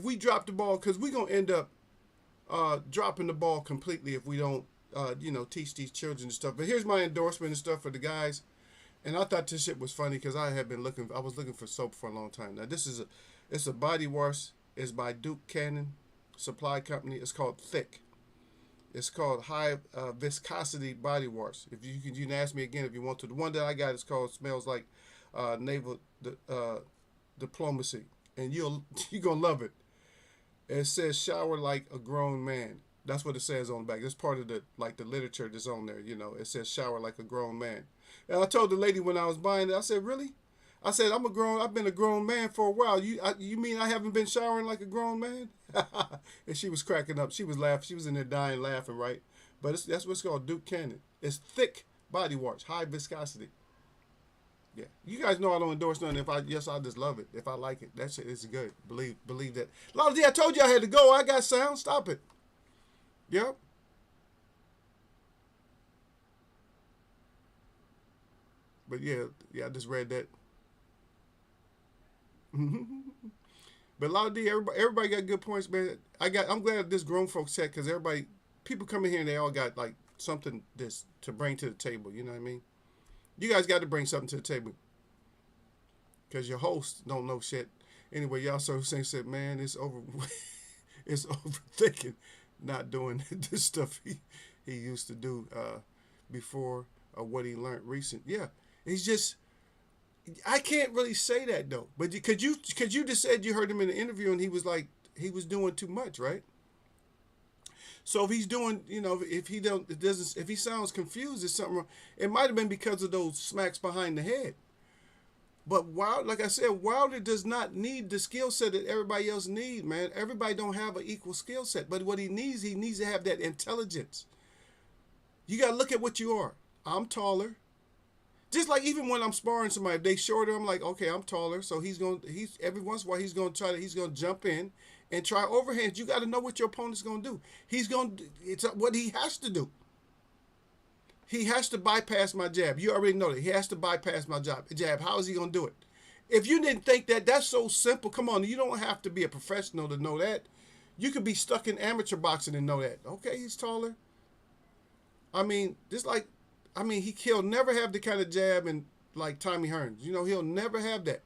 we drop the ball, because we're gonna end up dropping the ball completely if we don't, teach these children and stuff. But here's my endorsement and stuff for the guys. And I thought this shit was funny because I was looking for soap for a long time. Now it's a body wash. It's by Duke Cannon Supply Company. It's called Thick. It's called High Viscosity Body Wash. If you can ask me again if you want to. The one that I got is called Smells Like Naval Diplomacy, and you're gonna love it. It says shower like a grown man. That's what it says on the back. It's part of the literature that's on there. It says shower like a grown man. And I told the lady when I was buying it, I said, really? I said, I've been a grown man for a while. You mean I haven't been showering like a grown man? And she was cracking up. She was laughing. She was in there dying laughing, right? But that's what's called Duke Cannon. It's thick body wash, high viscosity. Yeah, you guys know I don't endorse nothing. I just love it. If I like it, that shit is good. Believe that. Lala D, I told you I had to go. I got sound. Stop it. Yep. But yeah, I just read that. But Lala D, everybody got good points, man. I'm glad this grown folks chat because people come in here and they all got like something this to bring to the table. You know what I mean? You guys got to bring something to the table because your hosts don't know shit. Anyway, y'all so said, man, it's over. It's overthinking, not doing this stuff he used to do before or what he learned recent. Yeah, he's just. I can't really say that though, but could you just said you heard him in the interview and he was like he was doing too much, right? So if he's doing, if he don't, it doesn't, if he sounds confused, it's something wrong. It might have been because of those smacks behind the head. But like I said, Wilder does not need the skill set that everybody else needs, man. Everybody don't have an equal skill set. But what he needs to have that intelligence. You got to look at what you are. I'm taller. Just like even when I'm sparring somebody, if they shorter, I'm like, okay, I'm taller. So he's every once in a while, he's going to jump in and try overhands. You got to know what your opponent's going to do. It's what he has to do. He has to bypass my jab. You already know that. He has to bypass my jab. How is he going to do it? If you didn't think that, that's so simple. Come on, you don't have to be a professional to know that. You could be stuck in amateur boxing and know that. Okay, he's taller. I mean, he'll never have the kind of jab and like Tommy Hearns. He'll never have that.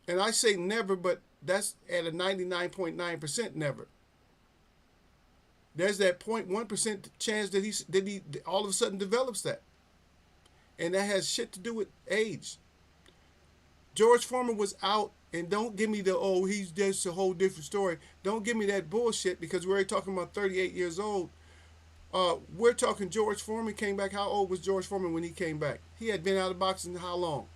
And I say never, but that's at a 99.9% never. There's that 0.1% chance that he all of a sudden develops that. And that has shit to do with age. George Foreman was out, and don't give me he's just a whole different story. Don't give me that bullshit because we're already talking about 38 years old. We're talking George Foreman came back. How old was George Foreman when he came back? He had been out of boxing how long?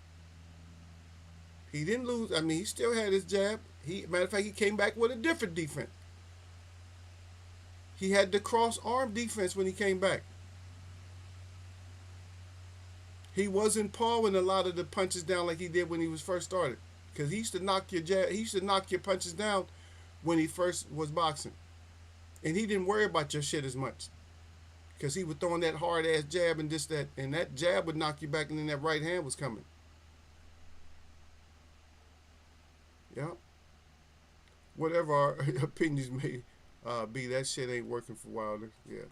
He didn't lose. I mean, he still had his jab. Matter of fact, he came back with a different defense. He had the cross arm defense when he came back. He wasn't pawing a lot of the punches down like he did when he was first started. Because he used to knock your jab, he used to knock your punches down when he first was boxing. And he didn't worry about your shit as much. Because he was throwing that hard ass jab and this, that, and that jab would knock you back, and then that right hand was coming. Yeah. Whatever our opinions may be, that shit ain't working for Wilder. Yeah.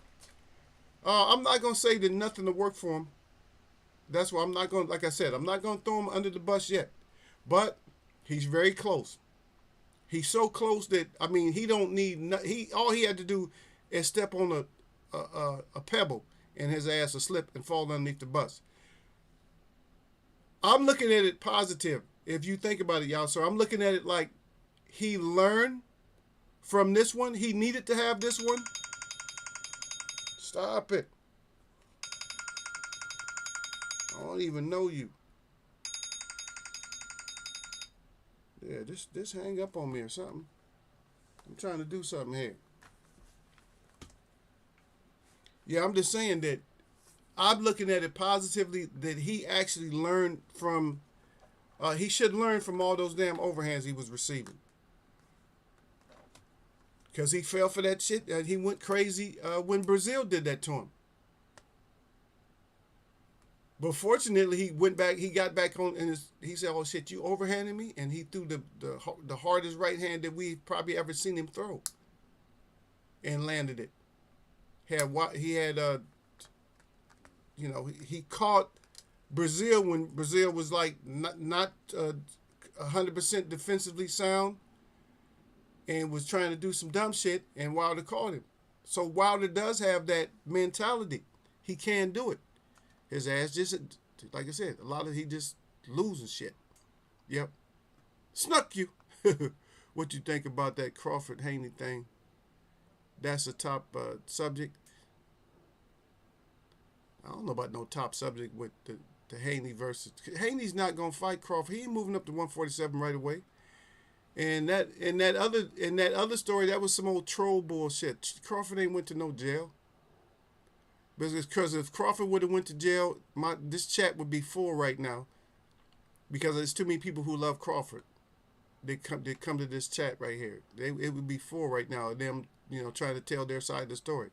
I'm not gonna say that nothing to work for him. That's why I'm not going. Like I said, I'm not gonna throw him under the bus yet. But he's very close. He's so close that I mean, he don't need. He all he had to do is step on a pebble, and his ass will slip and fall underneath the bus. I'm looking at it positive. If you think about it, y'all. So I'm looking at it like he learned from this one. He needed to have this one. Stop it. I don't even know you. Yeah, this hang up on me or something. I'm trying to do something here. Yeah, I'm just saying that I'm looking at it positively that he actually learned from, he should learn from all those damn overhands he was receiving. Because he fell for that shit. He went crazy when Brazil did that to him. But fortunately, he went back. He got back on, and he said, "Oh shit, you overhanded me," and he threw the hardest right hand that we've probably ever seen him throw, and landed it. He caught Brazil when Brazil was like not 100% defensively sound, and was trying to do some dumb shit, and Wilder caught him. So Wilder does have that mentality. He can do it. His ass just, like I said, he just losing shit. Yep. Snuck you. What you think about that Crawford-Haney thing? That's a top subject. I don't know about no top subject with the Haney versus. Haney's not gonna fight Crawford. He ain't moving up to 147 right away. And that other story, that was some old troll bullshit. Crawford ain't went to no jail. Because if Crawford would have went to jail, this chat would be full right now. Because there's too many people who love Crawford. They come to this chat right here. It would be full right now. Them, trying to tell their side of the story.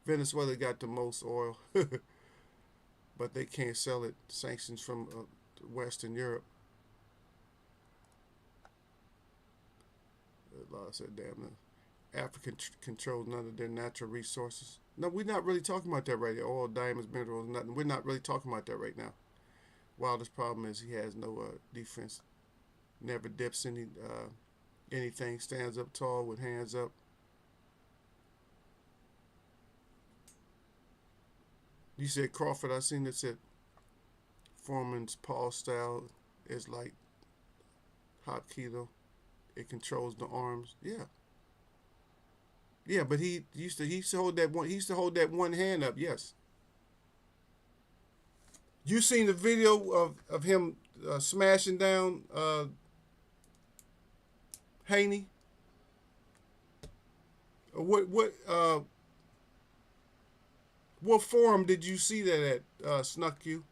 Venezuela got the most oil, but they can't sell it. Sanctions from Western Europe. I said, damn, Africa controls none of their natural resources. No, we're not really talking about that right now. Oil, diamonds, minerals, nothing. We're not really talking about that right now. Wilder's problem is he has no defense. Never dips anything. Stands up tall with hands up. You said Crawford. I seen it said Foreman's paw style is like hot keto. It controls the arms. Yeah. Yeah, but he used to hold that one. He used to hold that one hand up. Yes. You seen the video of him smashing down Haney? What forum did you see that at? Snuck you?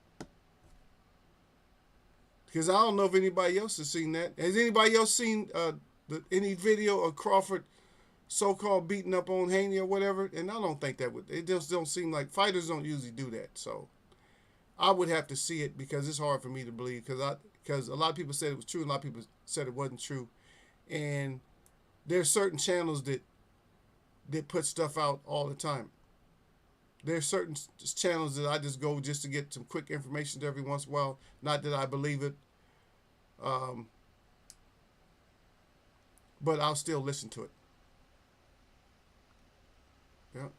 Because I don't know if anybody else has seen that. Has anybody else seen any video of Crawford so-called beating up on Haney or whatever? And I don't think that would. It just don't seem like fighters don't usually do that. So I would have to see it because it's hard for me to believe because a lot of people said it was true. A lot of people said it wasn't true. And there's certain channels that put stuff out all the time. There's certain channels that I just go just to get some quick information every once in a while. Not that I believe it. But I'll still listen to it. Yeah.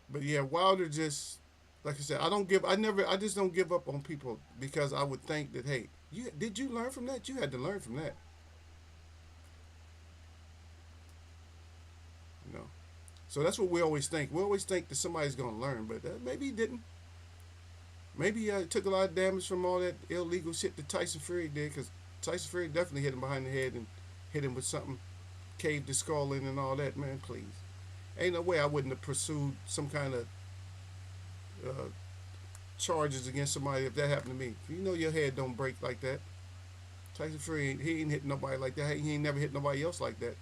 But yeah, Wilder just, like I said, I just don't give up on people because I would think that, hey, did you learn from that? You had to learn from that. So that's what we always think. We always think that somebody's gonna learn, but maybe he didn't. Maybe he took a lot of damage from all that illegal shit that Tyson Fury did, because Tyson Fury definitely hit him behind the head and hit him with something, caved his skull in and all that. Man, please. Ain't no way I wouldn't have pursued some kind of uh, charges against somebody if that happened to me. You know your head don't break like that. Tyson Fury, he ain't hit nobody like that. He ain't never hit nobody else like that.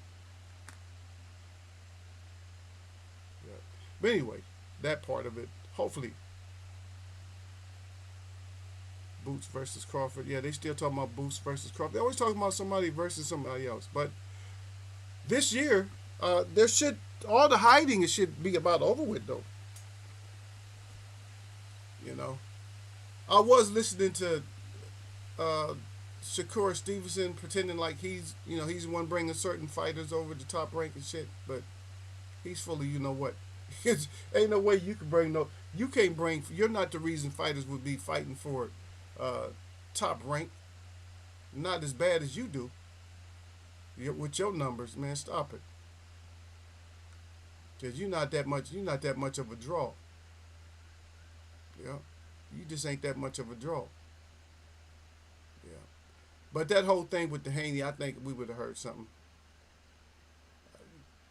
Yeah. But anyway, that part of it, hopefully, Boots versus Crawford. Yeah, they still talking about Boots versus Crawford. They always talking about somebody versus somebody else. But this year, there should, all the hiding should be about over with, though. You know, I was listening to Shakur Stevenson pretending like he's, he's the one bringing certain fighters over the top rank and shit, but he's full of, you know what. Ain't no way you can bring you can't bring, you're not the reason fighters would be fighting for top rank. Not as bad as you do. With your numbers, man, stop it. Cause you're not that much of a draw. Yeah. You just ain't that much of a draw. Yeah. But that whole thing with the Haney, I think we would have heard something.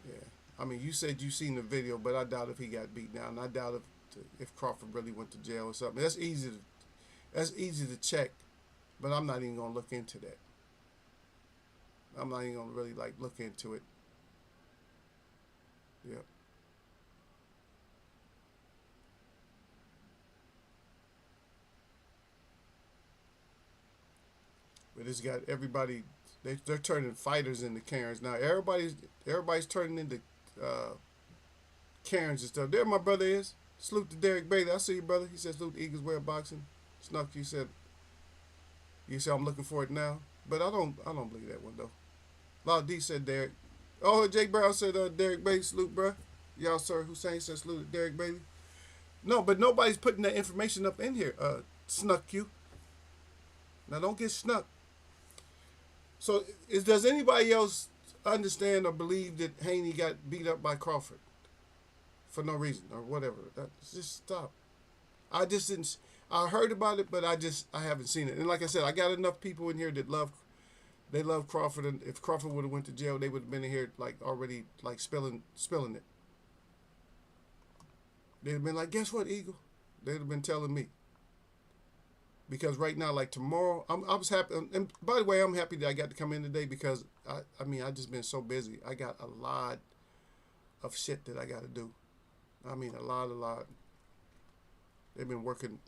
Yeah. I mean, you said you seen the video, but I doubt if he got beat down. I doubt if Crawford really went to jail or something. That's easy to check, but I'm not even gonna look into that. I'm not even gonna really look into it. Yeah. But it's got everybody. They're turning fighters into Karens now. Everybody's turning into Karens and stuff. There, my brother is. Salute to Derek Bailey. I see you, brother. He said salute to Eagles Way of Boxing. Snuck. You said I'm looking for it now, but I don't believe that one though. Law D said Derek. Oh, Jake Brown said Derek Bailey. Salute, bro. Y'all, sir. Hussein said salute to Derek Bailey. No, but nobody's putting that information up in here. Snuck you. Now don't get snuck. So, does anybody else understand or believe that Haney got beat up by Crawford for no reason or whatever? Just stop. I just didn't. I heard about it, but I haven't seen it. And like I said, I got enough people in here that love Crawford, and if Crawford would have went to jail, they would have been in here already spilling it. They'd have been like, guess what, Eagle? They'd have been telling me. Because right now, tomorrow, I was happy. And by the way, I'm happy that I got to come in today because, I just been so busy. I got a lot of shit that I got to do. I mean, a lot. They've been working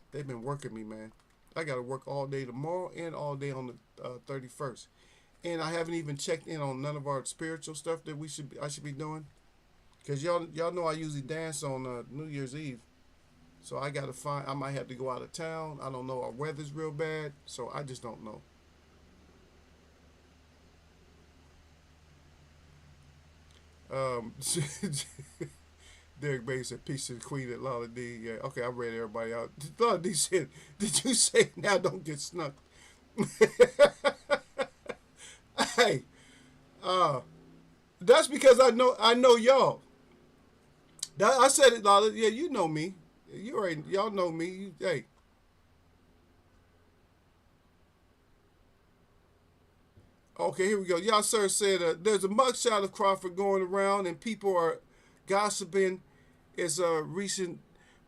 me, man. I got to work all day tomorrow and all day on the 31st. And I haven't even checked in on none of our spiritual stuff that I should be doing. Because y'all know I usually dance on New Year's Eve. So I got to I might have to go out of town. I don't know. Our weather's real bad. So I just don't know. Derek Bates said, peace to the queen at Lala D. Yeah, okay, I read everybody out. Lala D said, did you say now don't get snuck? Hey, that's because I know y'all. I said it, Lala. Yeah, you know me. Y'all know me. Hey. Okay, here we go. Y'all, sir, said there's a mugshot of Crawford going around and people are gossiping. It's recent,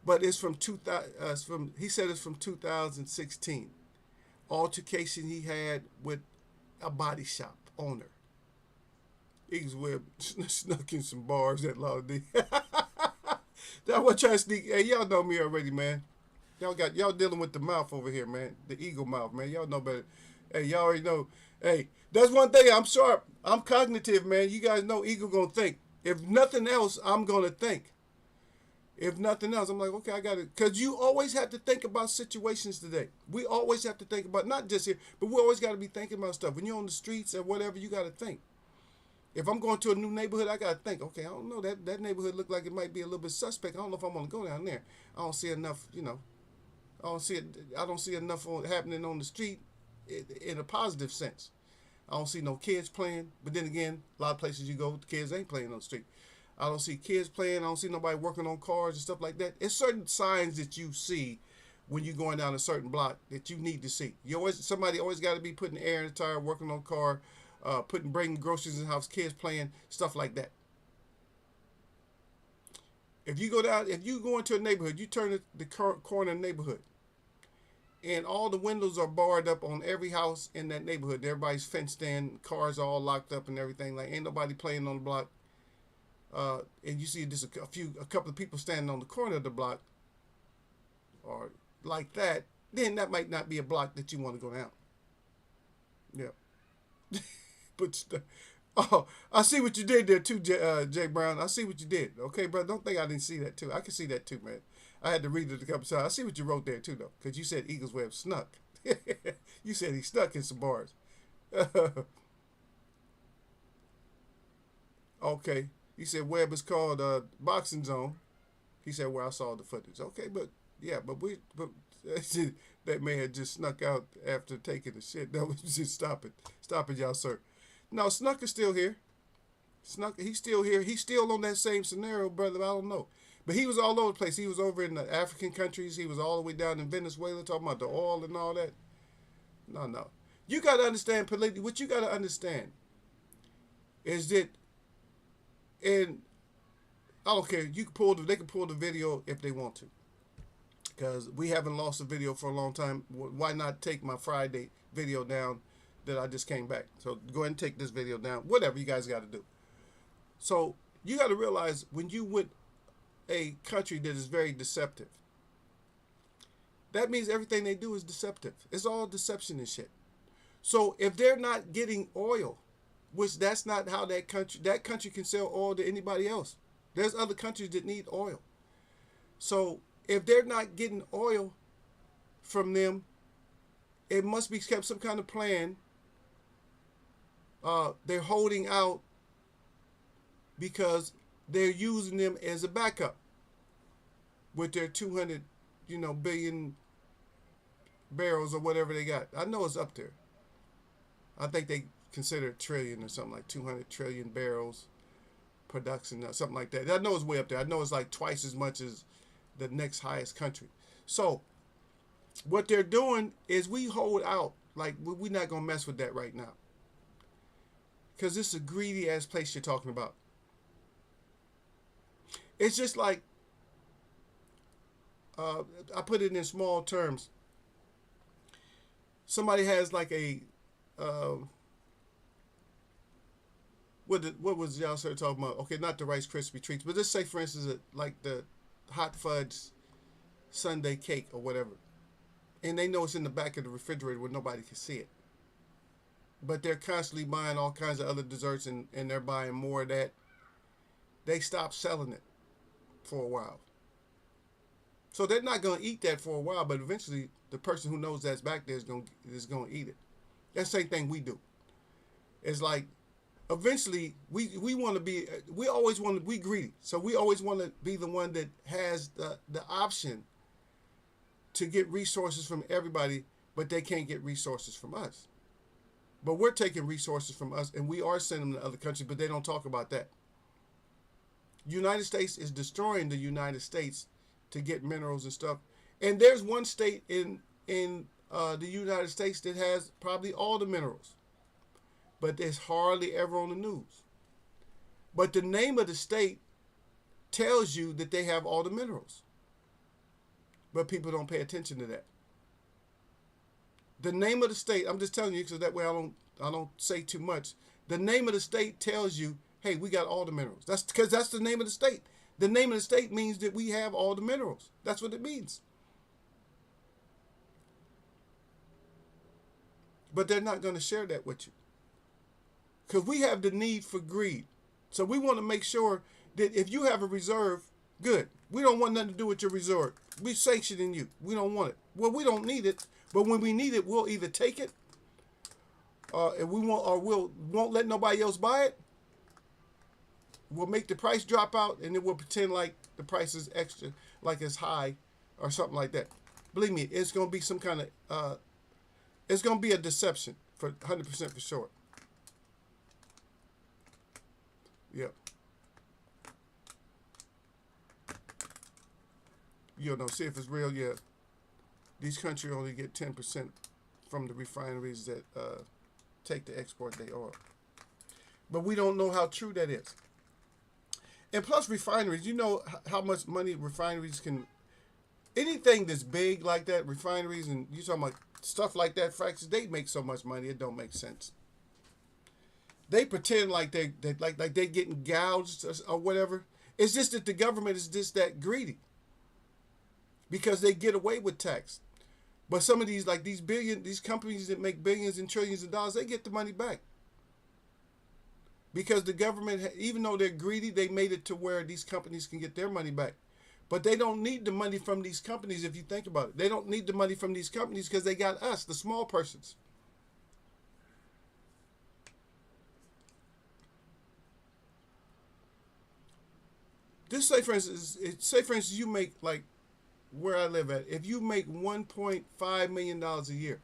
but it's from 2000. He said it's from 2016. Altercation he had with a body shop owner. Eagles Web snuck in some bars at Law D. That was trying to sneak. Hey, y'all know me already, man. Y'all dealing with the mouth over here, man. The eagle mouth, man. Y'all know better. Hey, y'all already know. Hey, that's one thing. I'm sharp. I'm cognitive, man. You guys know eagle gonna think. If nothing else, I'm gonna think. If nothing else, I'm like, okay, I got it. Because you always have to think about situations today. We always have to think about, not just here, but we always got to be thinking about stuff. When you're on the streets or whatever, you got to think. If I'm going to a new neighborhood, I got to think, okay, I don't know, that neighborhood look like it might be a little bit suspect. I don't know if I'm going to go down there. I don't see enough, I don't see enough happening on the street in a positive sense. I don't see no kids playing. But then again, a lot of places you go, the kids ain't playing on the street. I don't see kids playing. I don't see nobody working on cars and stuff like that. It's certain signs that you see when you're going down a certain block that you need to see. Somebody always got to be putting air in the tire, working on car, bringing groceries in the house, kids playing, stuff like that. If you go into a neighborhood, you turn the corner of the neighborhood, and all the windows are barred up on every house in that neighborhood. Everybody's fenced in, cars are all locked up and everything. Like, ain't nobody playing on the block. And you see just a couple of people standing on the corner of the block, or like that. Then that might not be a block that you want to go down. Yeah. But oh, I see what you did there too, Jay Brown. I see what you did. Okay, bro. Don't think I didn't see that too. I can see that too, man. I had to read it a couple times. I see what you wrote there too, though, because you said Eagles Webb snuck. You said he stuck in some bars. Okay. He said Webb is called Boxing Zone. He said where I saw the footage. Okay, but yeah, but that man had just snuck out after taking the shit. That was just stop it, y'all, sir. No, Snuck is still here. He's still here. He's still on that same scenario, brother. I don't know. But he was all over the place. He was over in the African countries. He was all the way down in Venezuela talking about the oil and all that. No. You got to understand, politically, what you got to understand is that, and I don't care, they can pull the video if they want to. Because we haven't lost a video for a long time. Why not take my Friday video down that I just came back? So go ahead and take this video down. Whatever you guys got to do. So you got to realize when you with a country that is very deceptive, that means everything they do is deceptive. It's all deception and shit. So if they're not getting oil, which that's not how that country can sell oil to anybody else. There's other countries that need oil. So if they're not getting oil from them, it must be kept some kind of plan. They're holding out because they're using them as a backup with their 200, billion barrels or whatever they got. I know it's up there. I think they consider it trillion or something, like 200 trillion barrels production or something like that. I know it's way up there. I know it's like twice as much as the next highest country. So what they're doing is we hold out. Like, we're not going to mess with that right now. Because this is a greedy ass place you're talking about. It's just like, I put it in small terms. Somebody has like a, what was y'all started talking about? Okay, not the Rice Krispie treats, but let's say, for instance, like the hot fudge sundae cake or whatever. And they know it's in the back of the refrigerator where nobody can see it. But they're constantly buying all kinds of other desserts, and they're buying more of that. They stop selling it for a while. So they're not going to eat that for a while, but eventually the person who knows that's back there is going to eat it. That's the same thing we do. It's like, eventually we want to be, we always want to be greedy. So we always want to be the one that has the option to get resources from everybody, but they can't get resources from us. But we're taking resources from us, and we are sending them to other countries, but they don't talk about that. United States is destroying the United States to get minerals and stuff. And there's one state in the United States that has probably all the minerals, but it's hardly ever on the news. But the name of the state tells you that they have all the minerals, but people don't pay attention to that. The name of the state, I'm just telling you because that way I don't say too much. The name of the state tells you, hey, we got all the minerals. That's because that's the name of the state. The name of the state means that we have all the minerals. That's what it means. But they're not going to share that with you, because we have the need for greed. So we want to make sure that if you have a reserve, good. We don't want nothing to do with your reserve. We're sanctioning you. We don't want it. Well, we don't need it, but when we need it, we'll either take it, and won't let nobody else buy it. We'll make the price drop out, and then we'll pretend like the price is extra, like it's high, or something like that. Believe me, it's going to be some kind of, it's going to be a deception for 100% for sure. Yep. see if it's real. Yeah, these countries only get 10% from the refineries that take to export their oil. But we don't know how true that is. And plus refineries, you know how much money refineries can, anything that's big like that, refineries, and you talking about stuff like that, factories, they make so much money, it don't make sense. They pretend like they getting gouged or whatever. It's just that the government is just that greedy because they get away with tax. But some of these, like these companies that make billions and trillions of dollars, they get the money back. Because the government, even though they're greedy, they made it to where these companies can get their money back. But they don't need the money from these companies, if you think about it. They don't need the money from these companies because they got us, the small persons. Just say, for instance, you make, like, where I live at, if you make $1.5 million a year,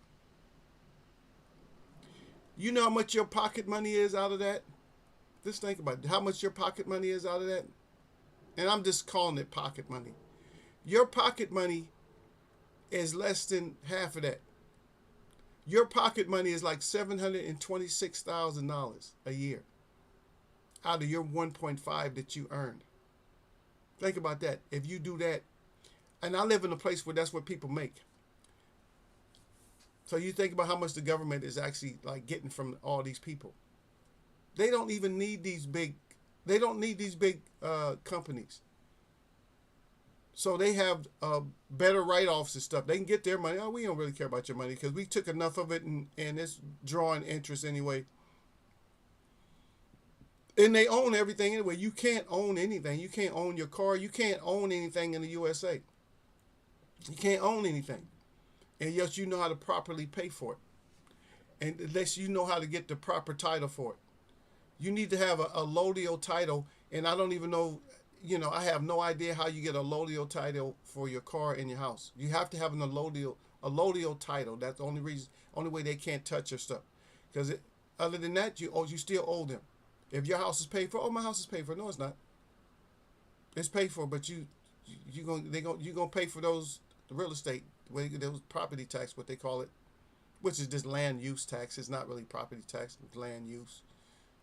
you know how much your pocket money is out of that? Just think about it. How much your pocket money is out of that? And I'm just calling it pocket money. Your pocket money is less than half of that. Your pocket money is like $726,000 a year out of your 1.5 that you earned. Think about that. If you do that, and I live in a place where that's what people make. So you think about how much the government is actually like getting from all these people. They don't even need these big. They don't need these big companies. So they have better write-offs and stuff. They can get their money. Oh, we don't really care about your money because we took enough of it and it's drawing interest anyway. And they own everything anyway. You can't own anything. You can't own your car. You can't own anything in the USA. You can't own anything. And yes, you know how to properly pay for it. And unless you know how to get the proper title for it. You need to have a allodial title. And I don't even know, I have no idea how you get a allodial title for your car in your house. You have to have an allodial title. That's the only way they can't touch your stuff. Because other than that, you still owe them. If your house is paid for, my house is paid for. No, it's not. It's paid for, but you're gonna pay for the real estate, those property tax, what they call it, which is just land use tax. It's not really property tax, it's land use.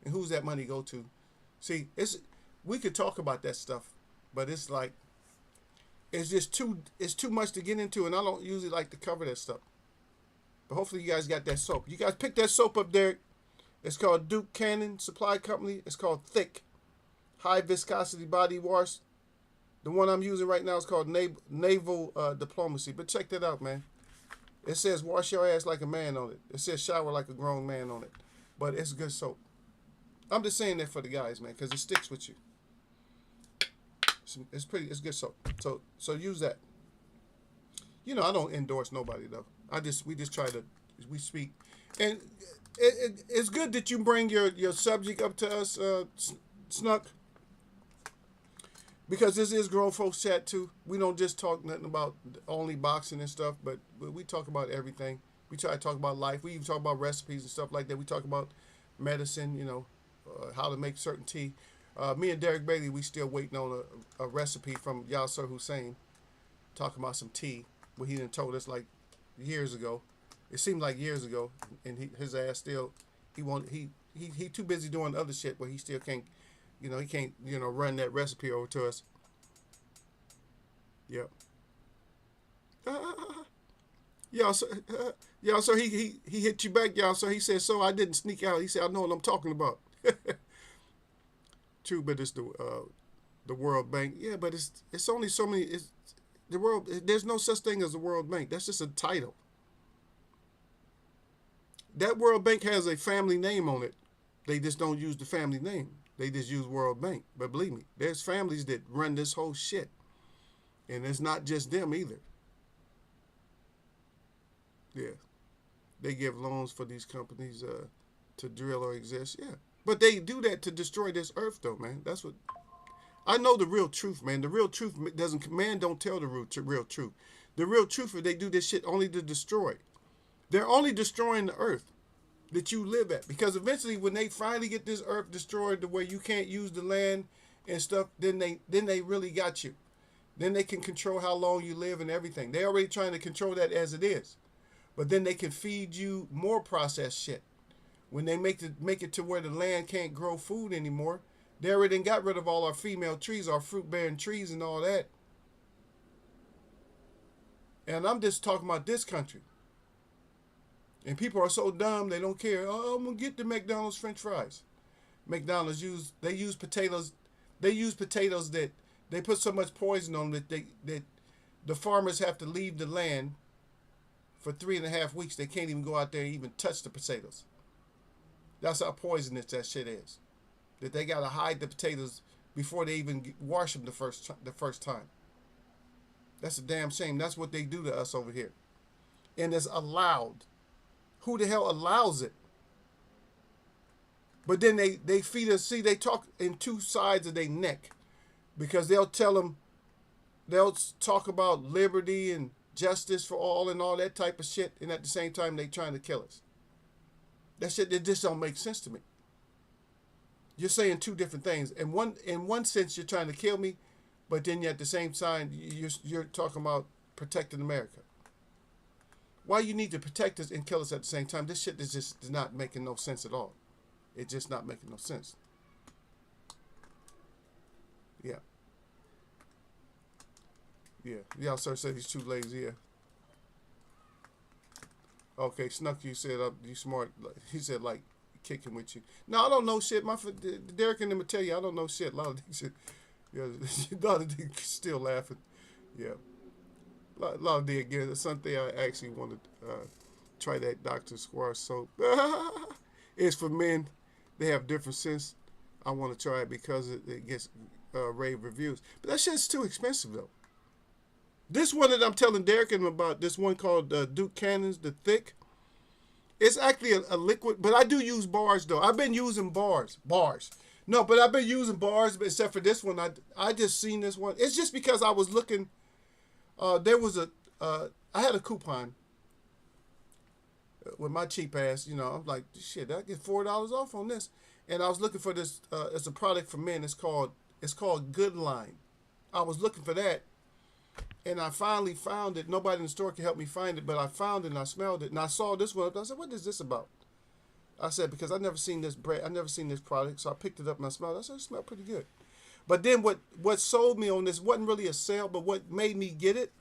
And who's that money go to? See, we could talk about that stuff, but it's like it's too much to get into, and I don't usually like to cover that stuff. But hopefully you guys got that soap. You guys pick that soap up there. It's called Duke Cannon Supply Company. It's called Thick High Viscosity Body Wash. The one I'm using right now is called Naval Diplomacy. But check that out, man. It says wash your ass like a man on it. It says shower like a grown man on it. But it's good soap. I'm just saying that for the guys, man, because it sticks with you. It's good soap. So use that. I don't endorse nobody though. We speak. And it's good that you bring your subject up to us, Snuck. Because this is grown folks chat too. We don't just talk nothing about only boxing and stuff, but we talk about everything. We try to talk about life. We even talk about recipes and stuff like that. We talk about medicine, how to make certain tea. Me and Derek Bailey, we still waiting on a recipe from Yasser Hussein, talking about some tea, what he done told us like years ago. It seemed like years ago, and his ass still, he too busy doing other shit where he still can't, he can't, run that recipe over to us. Yep. Y'all, so he hit you back, y'all. So he said, so I didn't sneak out. He said, I know what I'm talking about. True, but it's the World Bank. Yeah, but it's only so many. It's the world. There's no such thing as the World Bank. That's just a title. That World Bank has a family name on it. They just don't use the family name. They just use World Bank. But believe me, there's families that run this whole shit. And it's not just them either. Yeah. They give loans for these companies to drill or exist. Yeah. But they do that to destroy this earth, though, man. That's what... I know the real truth, man. The real truth man don't tell the real truth. The real truth is they do this shit only to destroy. They're only destroying the earth that you live at. Because eventually when they finally get this earth destroyed the way you can't use the land and stuff, then they really got you. Then they can control how long you live and everything. They're already trying to control that as it is. But then they can feed you more processed shit. When they make it to where the land can't grow food anymore, they already got rid of all our female trees, our fruit-bearing trees and all that. And I'm just talking about this country. And people are so dumb, they don't care. Oh, I'm going to get the McDonald's French fries. McDonald's use potatoes. They use potatoes that they put so much poison on them that the farmers have to leave the land for 3.5 weeks. They can't even go out there and even touch the potatoes. That's how poisonous that shit is. That they got to hide the potatoes before they even wash them the first time. That's a damn shame. That's what they do to us over here. And it's allowed. Who the hell allows it? But then they feed us. See, they talk in two sides of their neck. Because they'll talk about liberty and justice for all and all that type of shit. And at the same time, they trying to kill us. That shit, it just don't make sense to me. You're saying two different things. In one sense, you're trying to kill me. But then at the same time, you're talking about protecting America. Why you need to protect us and kill us at the same time? This shit is just not making no sense at all. It's just not making no sense. Yeah. Yeah. Y'all sir said he's too lazy. Yeah. Okay, Snuck, you said you smart. He said like kicking with you. No, I don't know shit. Derek and them will tell you I don't know shit. A lot of these shit. Yeah, a lot of these still laughing. Yeah. A lot of the again. Something I actually want to try that Dr. Squash soap. It's for men. They have different sense. I want to try it because it gets rave reviews. But that shit's too expensive though. This one that I'm telling Derek about, this one called Duke Cannon's, the thick. It's actually a liquid, but I do use bars though. I've been using bars. No, but I've been using bars, but except for this one. I just seen this one. It's just because I was looking. There was I had a coupon with my cheap ass. You know, I'm like, shit, I get $4 off on this. And I was looking for this. It's a product for men. It's called Good Line. I was looking for that. And I finally found it. Nobody in the store could help me find it, but I found it and I smelled it. And I saw this one. I said, what is this about? I said, because I've never seen this brand. I've never seen this product. So I picked it up and I smelled it. I said, it smelled pretty good. But then what sold me on this wasn't really a sale, but what made me get it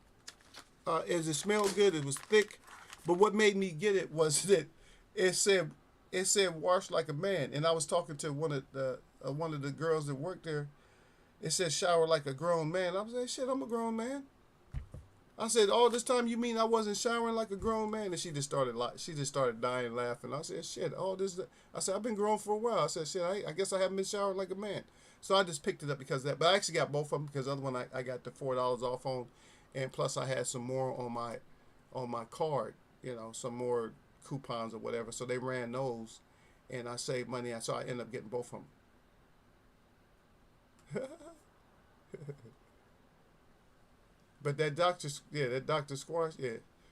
is it smelled good. It was thick. But what made me get it was that it said wash like a man. And I was talking to one of the girls that worked there. It said shower like a grown man. I was like, shit, I'm a grown man. I said, all this time you mean I wasn't showering like a grown man? And she just started dying laughing. I said, shit, all this. I said, I've been grown for a while. I said, shit, I guess I haven't been showering like a man. So I just picked it up because of that. But I actually got both of them because the other one I got the $4 off on, and plus I had some more on my card, you know, some more coupons or whatever. So they ran those, and I saved money. So I ended up getting both of them. But that Dr. Squash,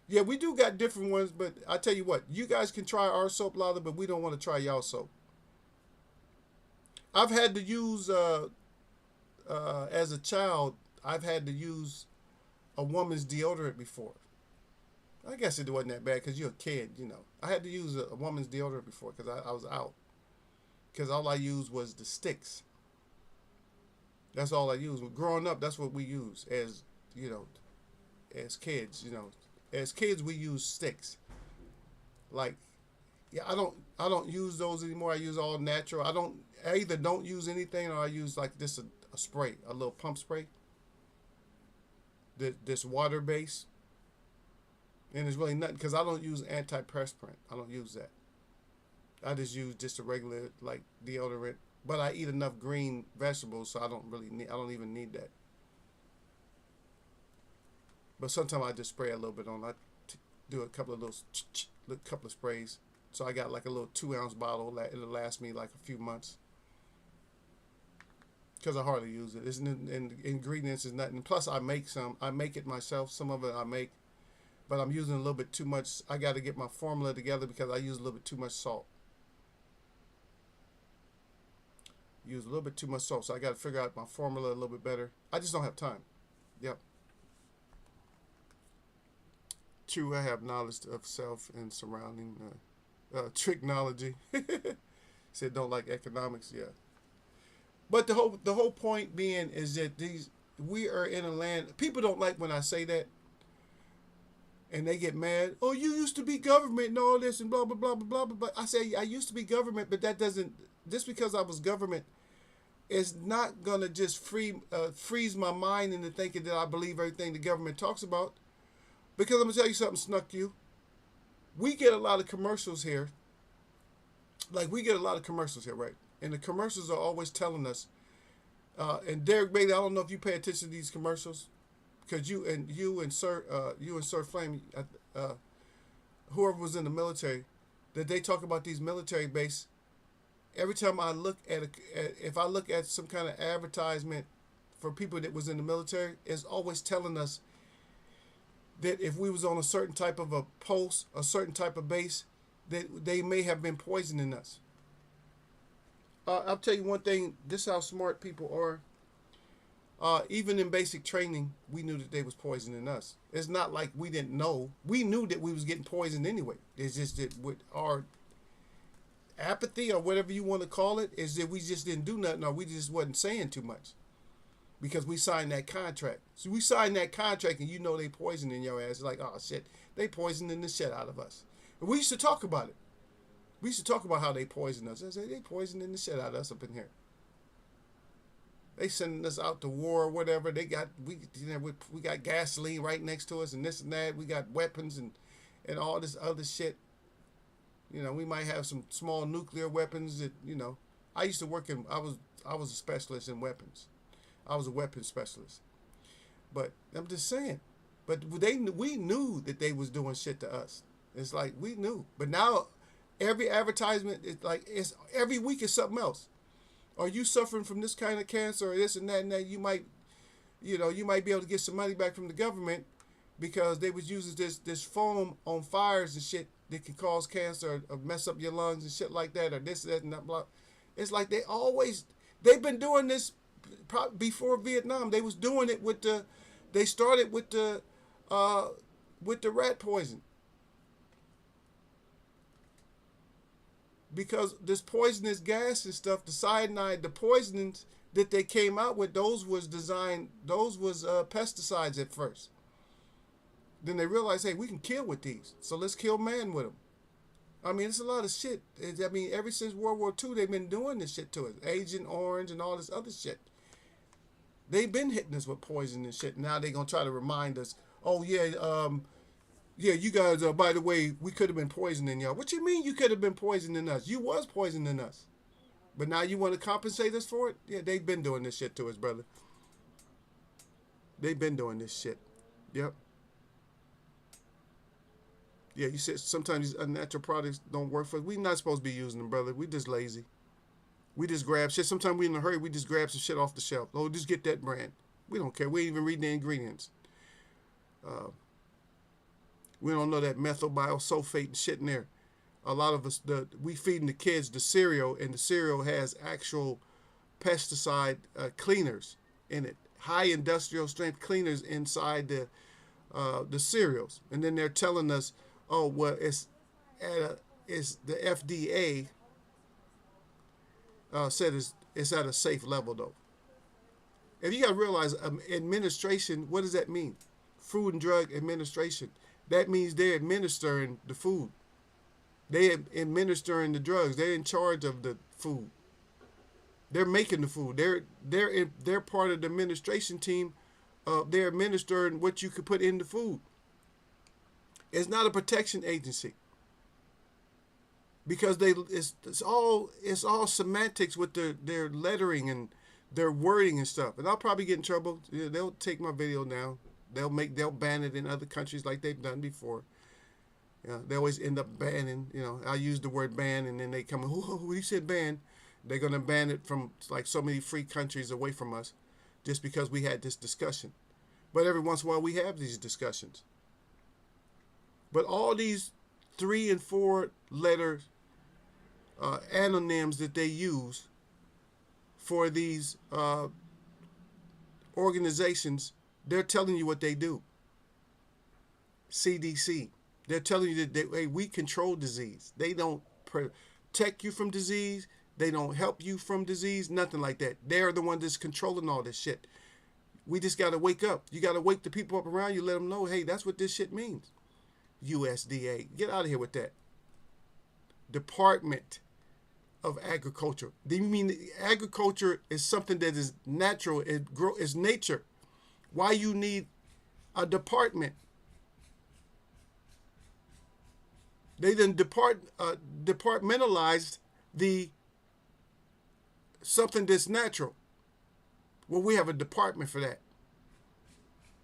yeah, we do got different ones. But I tell you what, you guys can try our soap lather, but we don't want to try y'all soap. I've had to use as a child. I've had to use a woman's deodorant before. I guess it wasn't that bad because you're a kid, you know. I had to use a woman's deodorant before because I was out. Because all I used was the sticks. That's all I used. Growing up, that's what we use as, you know, as kids, you know. As kids, we use sticks. Like, yeah, I don't use those anymore. I use all natural. I either don't use anything or I use like this a spray, a little pump spray. This water base. And it's really nothing because I don't use antiperspirant. I don't use that. I just use just a regular like deodorant. But I eat enough green vegetables, so I don't even need that. But sometimes I just spray a little bit on. Do a couple of sprays. So I got like a little 2-ounce bottle. It'll last me like a few months. Because I hardly use it. It's in ingredients is nothing. Plus I make it myself. Some of it I make. But I'm using a little bit too much. I got to get my formula together because I use a little bit too much salt. Use a little bit too much salt. So I got to figure out my formula a little bit better. I just don't have time. Yep. True, I have knowledge of self and surrounding tricknology. Said don't like economics. Yeah. But the whole point being is that these we are in a land. People don't like when I say that, and they get mad. Oh, you used to be government and all this and blah blah blah blah blah. But I say I used to be government, but that doesn't. Just because I was government is not gonna just freeze my mind into thinking that I believe everything the government talks about. Because I'm gonna tell you something, Snuck you. We get a lot of commercials here. Like we get a lot of commercials here, right? And the commercials are always telling us. And Derek Bailey, I don't know if you pay attention to these commercials, because you and Sir Flame, whoever was in the military, that they talk about these military base. Every time I look if I look at some kind of advertisement for people that was in the military, it's always telling us that if we was on a certain type of a post, a certain type of base, that they may have been poisoning us. I'll tell you one thing. This is how smart people are. Even in basic training, we knew that they was poisoning us. It's not like we didn't know. We knew that we was getting poisoned anyway. It's just that with our apathy or whatever you want to call it, is that we just didn't do nothing, or we just wasn't saying too much because we signed that contract. So we signed that contract, and you know they poisoning your ass. It's like, oh shit, they poisoning the shit out of us. And we used to talk about it. We used to talk about how they poison us. I said, they poisoning the shit out of us up in here. They sending us out to war or whatever. We got gasoline right next to us and this and that. We got weapons and all this other shit. We might have some small nuclear weapons that, I used to work I was a specialist in weapons. I was a weapons specialist. But I'm just saying. But we knew that they was doing shit to us. It's like we knew. But now every advertisement is like it's every week is something else. Are you suffering from this kind of cancer or this and that? You might be able to get some money back from the government because they was using this foam on fires and shit that can cause cancer or mess up your lungs and shit like that, or this, that, and that, blah. It's like they've been doing this before Vietnam. They was doing it they started with the rat poison. Because this poisonous gas and stuff, the cyanide, the poisonings that they came out with, those was pesticides at first. Then they realized, hey, we can kill with these, so let's kill man with them. I mean, it's a lot of shit. Ever since World War II, they've been doing this shit to us. Agent Orange and all this other shit. They've been hitting us with poison and shit. Now they're going to try to remind us, oh, yeah, you guys, by the way, we could have been poisoning y'all. What you mean you could have been poisoning us? You was poisoning us. But now you want to compensate us for it? Yeah, they've been doing this shit to us, brother. They've been doing this shit. Yep. Yeah, you said sometimes these unnatural products don't work for us. We're not supposed to be using them, brother. We just lazy. We just grab shit. Sometimes we in a hurry. We just grab some shit off the shelf. Oh, just get that brand. We don't care. We ain't even reading the ingredients. We don't know that methyl biosulfate and shit in there. A lot of us, we feeding the kids the cereal, and the cereal has actual pesticide cleaners in it. High industrial strength cleaners inside the cereals. And then they're telling us, oh, well, it's the FDA said it's at a safe level, though. And you got to realize, administration, what does that mean? Food and Drug Administration. That means they're administering the food. They're administering the drugs. They're in charge of the food. They're making the food. They're part of the administration team. They're administering what you could put in the food. It's not a protection agency. Because it's all semantics with their lettering and their wording and stuff. And I'll probably get in trouble. They'll take my video now. They'll ban it in other countries like they've done before. They always end up banning. I use the word ban, and then they come, oh, you said ban. They're gonna ban it from like so many free countries away from us, just because we had this discussion. But every once in a while we have these discussions. But all these 3 and 4 letter anonyms that they use for these organizations They're telling you what they do. CDC. They're telling you that hey, we control disease. They don't protect you from disease. They don't help you from disease. Nothing like that. They're the one that's controlling all this shit. We just got to wake up. You got to wake the people up around you. Let them know, hey, that's what this shit means. USDA. Get out of here with that. Department of Agriculture. Do you mean agriculture is something that is natural? It's nature. Why you need a department? They then departmentalized the something that's natural. Well, we have a department for that.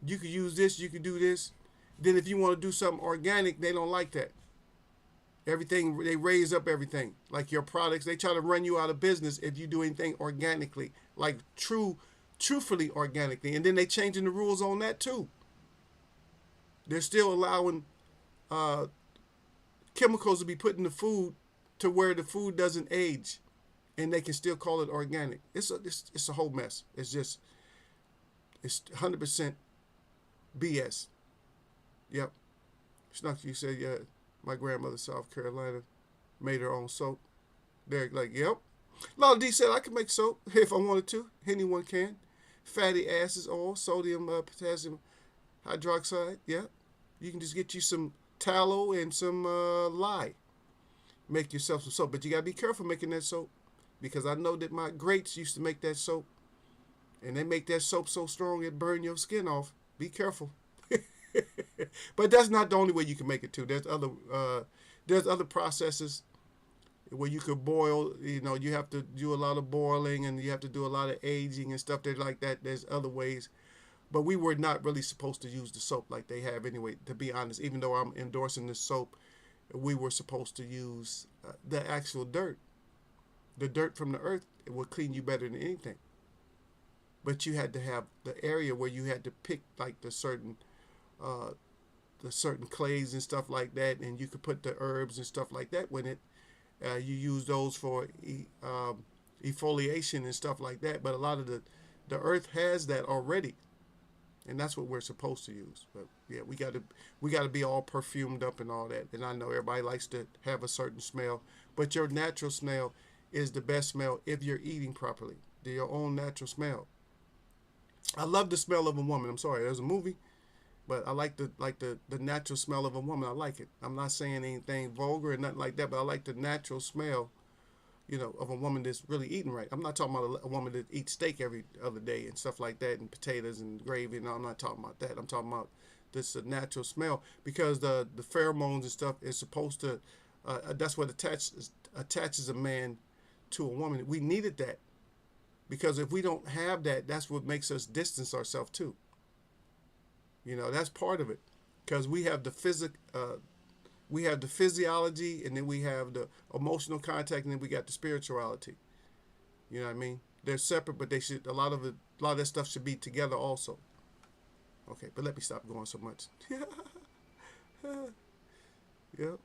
You could use this, you could do this. Then if you want to do something organic, they don't like that. Everything, they raise up everything. Like your products, they try to run you out of business if you do anything organically. Like truthfully organically. And then they changing the rules on that too. They're still allowing chemicals to be put in the food to where the food doesn't age. And they can still call it organic. It's a whole mess. It's 100% BS. Yep. Snuck, you said, yeah, my grandmother, South Carolina, made her own soap. They're like, yep. Lala D said I could make soap if I wanted to. Anyone can. Fatty acids, oil, sodium, potassium hydroxide. Yeah. You can just get you some tallow and some lye. Make yourself some soap. But you got to be careful making that soap. Because I know that my greats used to make that soap. And they make that soap so strong it burn your skin off. Be careful. But that's not the only way you can make it too. There's other processes where you could boil. You know, you have to do a lot of boiling and you have to do a lot of aging and stuff like that. There's other ways. But we were not really supposed to use the soap like they have anyway, to be honest. Even though I'm endorsing this soap, we were supposed to use the actual dirt. The dirt from the earth, it will clean you better than anything. But you had to have the area where you had to pick like the certain clays and stuff like that, and you could put the herbs and stuff like that with it. You use those for exfoliation and stuff like that. But a lot of the earth has that already, and that's what we're supposed to use. But yeah, we got to be all perfumed up and all that. And I know everybody likes to have a certain smell, but your natural smell is the best smell if you're eating properly. Your own natural smell. I love the smell of a woman. I'm sorry, there's a movie, but I like the natural smell of a woman. I like it. I'm not saying anything vulgar or nothing like that, but I like the natural smell, you know, of a woman that's really eating right. I'm not talking about a woman that eats steak every other day and stuff like that, and potatoes and gravy. No, I'm not talking about that. I'm talking about this natural smell, because the pheromones and stuff is supposed to. That's what attaches a man to a woman. We needed that, because if we don't have that, that's what makes us distance ourselves too. You know, that's part of it, because we have the physiology, and then we have the emotional contact, and then we got the spirituality. You know what I mean? They're separate, but they should. A lot of that stuff should be together also. Okay, but let me stop going so much. Yep.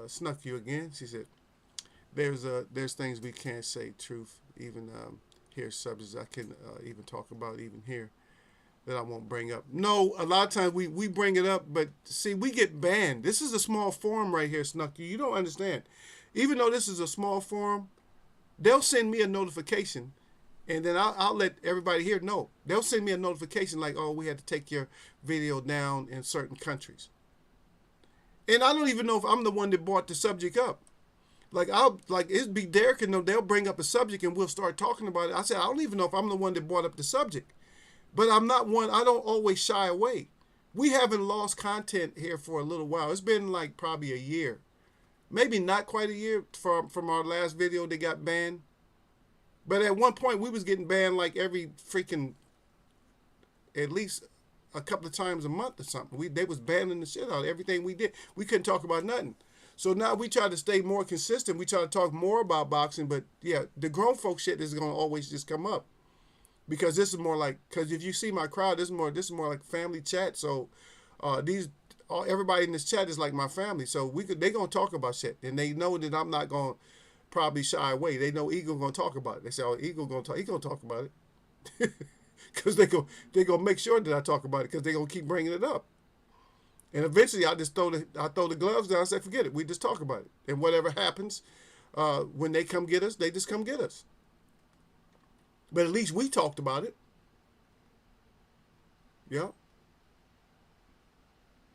Snuck you again. She said, there's things we can't say truth, even here's subjects I can even talk about even here that I won't bring up. No, a lot of times we bring it up, but see, we get banned. This is a small forum right here, Snuck. You don't understand. Even though this is a small forum, they'll send me a notification, and then I'll let everybody here know. They'll send me a notification like, oh, we had to take your video down in certain countries. And I don't even know if I'm the one that brought the subject up. It'd be Derek and they'll bring up a subject and we'll start talking about it. I said, I don't even know if I'm the one that brought up the subject. But I'm not one, I don't always shy away. We haven't lost content here for a little while. It's been like probably a year. Maybe not quite a year from our last video that got banned. But at one point we was getting banned like every freaking, at least a couple of times a month or something. They was banning the shit out of everything we did. We couldn't talk about nothing. So now we try to stay more consistent. We try to talk more about boxing, but yeah, the grown folk shit is going to always just come up, because this is more like, because if you see my crowd, this is more like family chat. So everybody in this chat is like my family. So they going to talk about shit, and they know that I'm not going to probably shy away. They know Eagle going to talk about it. They say, oh, Eagle going to talk. He going to talk about it. because they gonna make sure that I talk about it because they gonna keep bringing it up. And eventually, I throw the gloves down and say, forget it. We just talk about it. And whatever happens, when they come get us, they just come get us. But at least we talked about it. Yeah.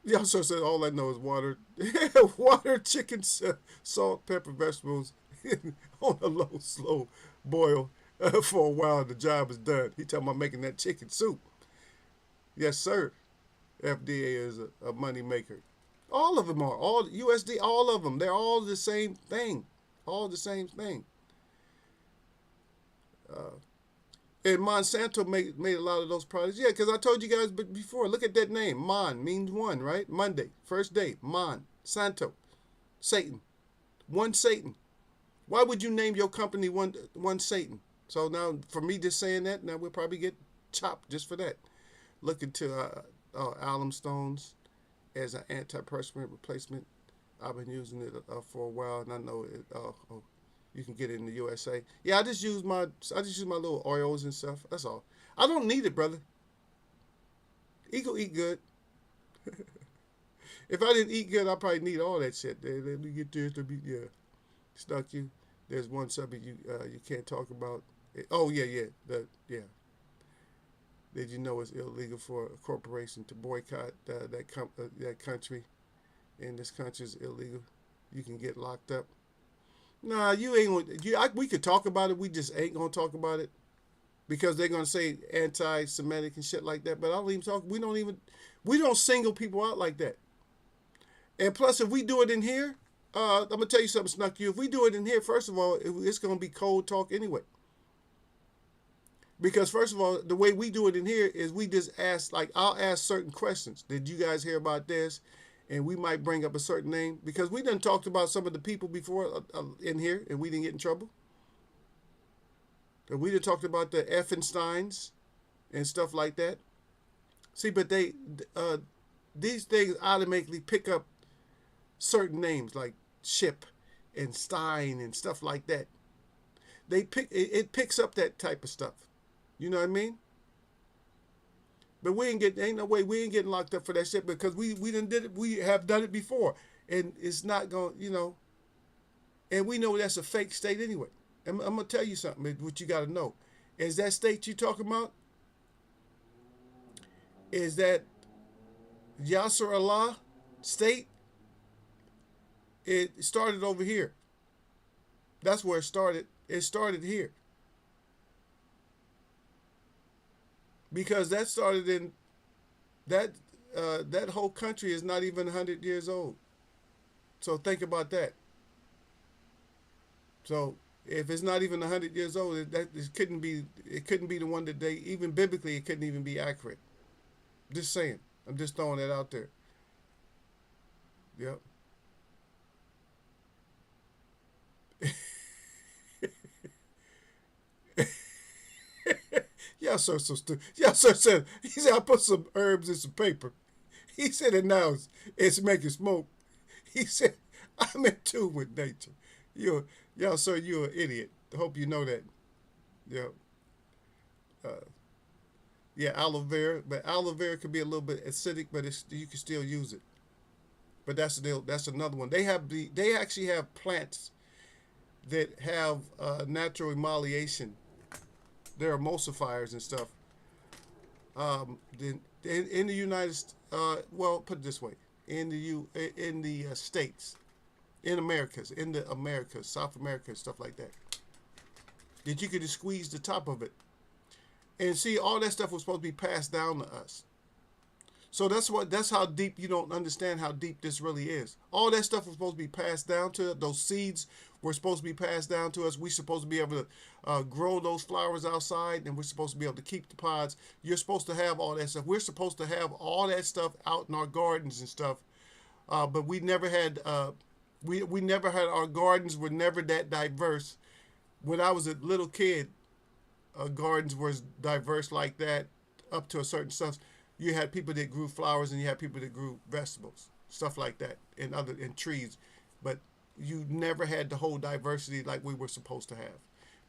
Yeah, so said all I know is water, water, chicken, salt, pepper, vegetables on a low, slow boil for a while. The job is done. He talking about making that chicken soup. Yes, sir. FDA is a money maker. All of them are. All USD, all of them. They're all the same thing. All the same thing. And Monsanto made a lot of those products. Yeah, because I told you guys before, look at that name. Mon means one, right? Monday, first day. Mon, Santo, Satan. One Satan. Why would you name your company one Satan? So now, for me just saying that, now we'll probably get chopped just for that. Look into alum stones as an antiperspirant replacement. I've been using it for a while, and I know it. You can get it in the USA. Yeah, I just use my little oils and stuff. That's all. I don't need it, brother. Eagle eat good. If I didn't eat good, I probably need all that shit. Let me get this. Yeah, stuck you. There's one subject you can't talk about. Oh yeah. Did you know it's illegal for a corporation to boycott that country? And this country is illegal. You can get locked up. Nah, you ain't gonna. We could talk about it. We just ain't gonna talk about it because they're gonna say anti-Semitic and shit like that. But I don't even talk. We don't single people out like that. And plus, if we do it in here, I'm gonna tell you something, Snuck You. If we do it in here, first of all, it's gonna be cold talk anyway. Because first of all, the way we do it in here is we just ask, like, I'll ask certain questions. Did you guys hear about this? And we might bring up a certain name because we done talked about some of the people before in here and we didn't get in trouble. And we done talked about the Effensteins and stuff like that. See, but these things automatically pick up certain names like Ship and Stein and stuff like that. It picks up that type of stuff. You know what I mean? But ain't no way we ain't getting locked up for that shit because we done did it. We have done it before, and it's not going, and we know that's a fake state anyway. I'm gonna tell you something. What you got to know is that state you talking about is that Yasser Allah state. It started over here. That's where it started. It started here. Because that started in that whole country is not even 100 years old. So think about that. So if it's not even 100 years old, it couldn't be the one that they, even biblically, it couldn't even be accurate. Just saying. I'm just throwing that out there. Yep. Y'all so stupid. Y'all so said, he said, I put some herbs in some paper. He said, and now it's making smoke. He said, I'm in tune with nature. You're an idiot. I hope you know that. Yeah. Yeah, aloe vera. But aloe vera could be a little bit acidic, but you can still use it. But that's another one. They actually have plants that have natural emulsion. They're emulsifiers and stuff. In the United States, well, put it this way: in the states, in the Americas, South America, stuff like that, that you could just squeeze the top of it, and see all that stuff was supposed to be passed down to us. So that's how deep. You don't understand how deep this really is. All that stuff was supposed to be passed down to those seeds were supposed to be passed down to us. We're supposed to be able to grow those flowers outside, and we're supposed to be able to keep the pods. You're supposed to have all that stuff. We're supposed to have all that stuff out in our gardens and stuff. But we never had we never had, our gardens were never that diverse. When I was a little kid, gardens were diverse like that up to a certain stuff. You had people that grew flowers and you had people that grew vegetables, stuff like that, and trees. But you never had the whole diversity like we were supposed to have.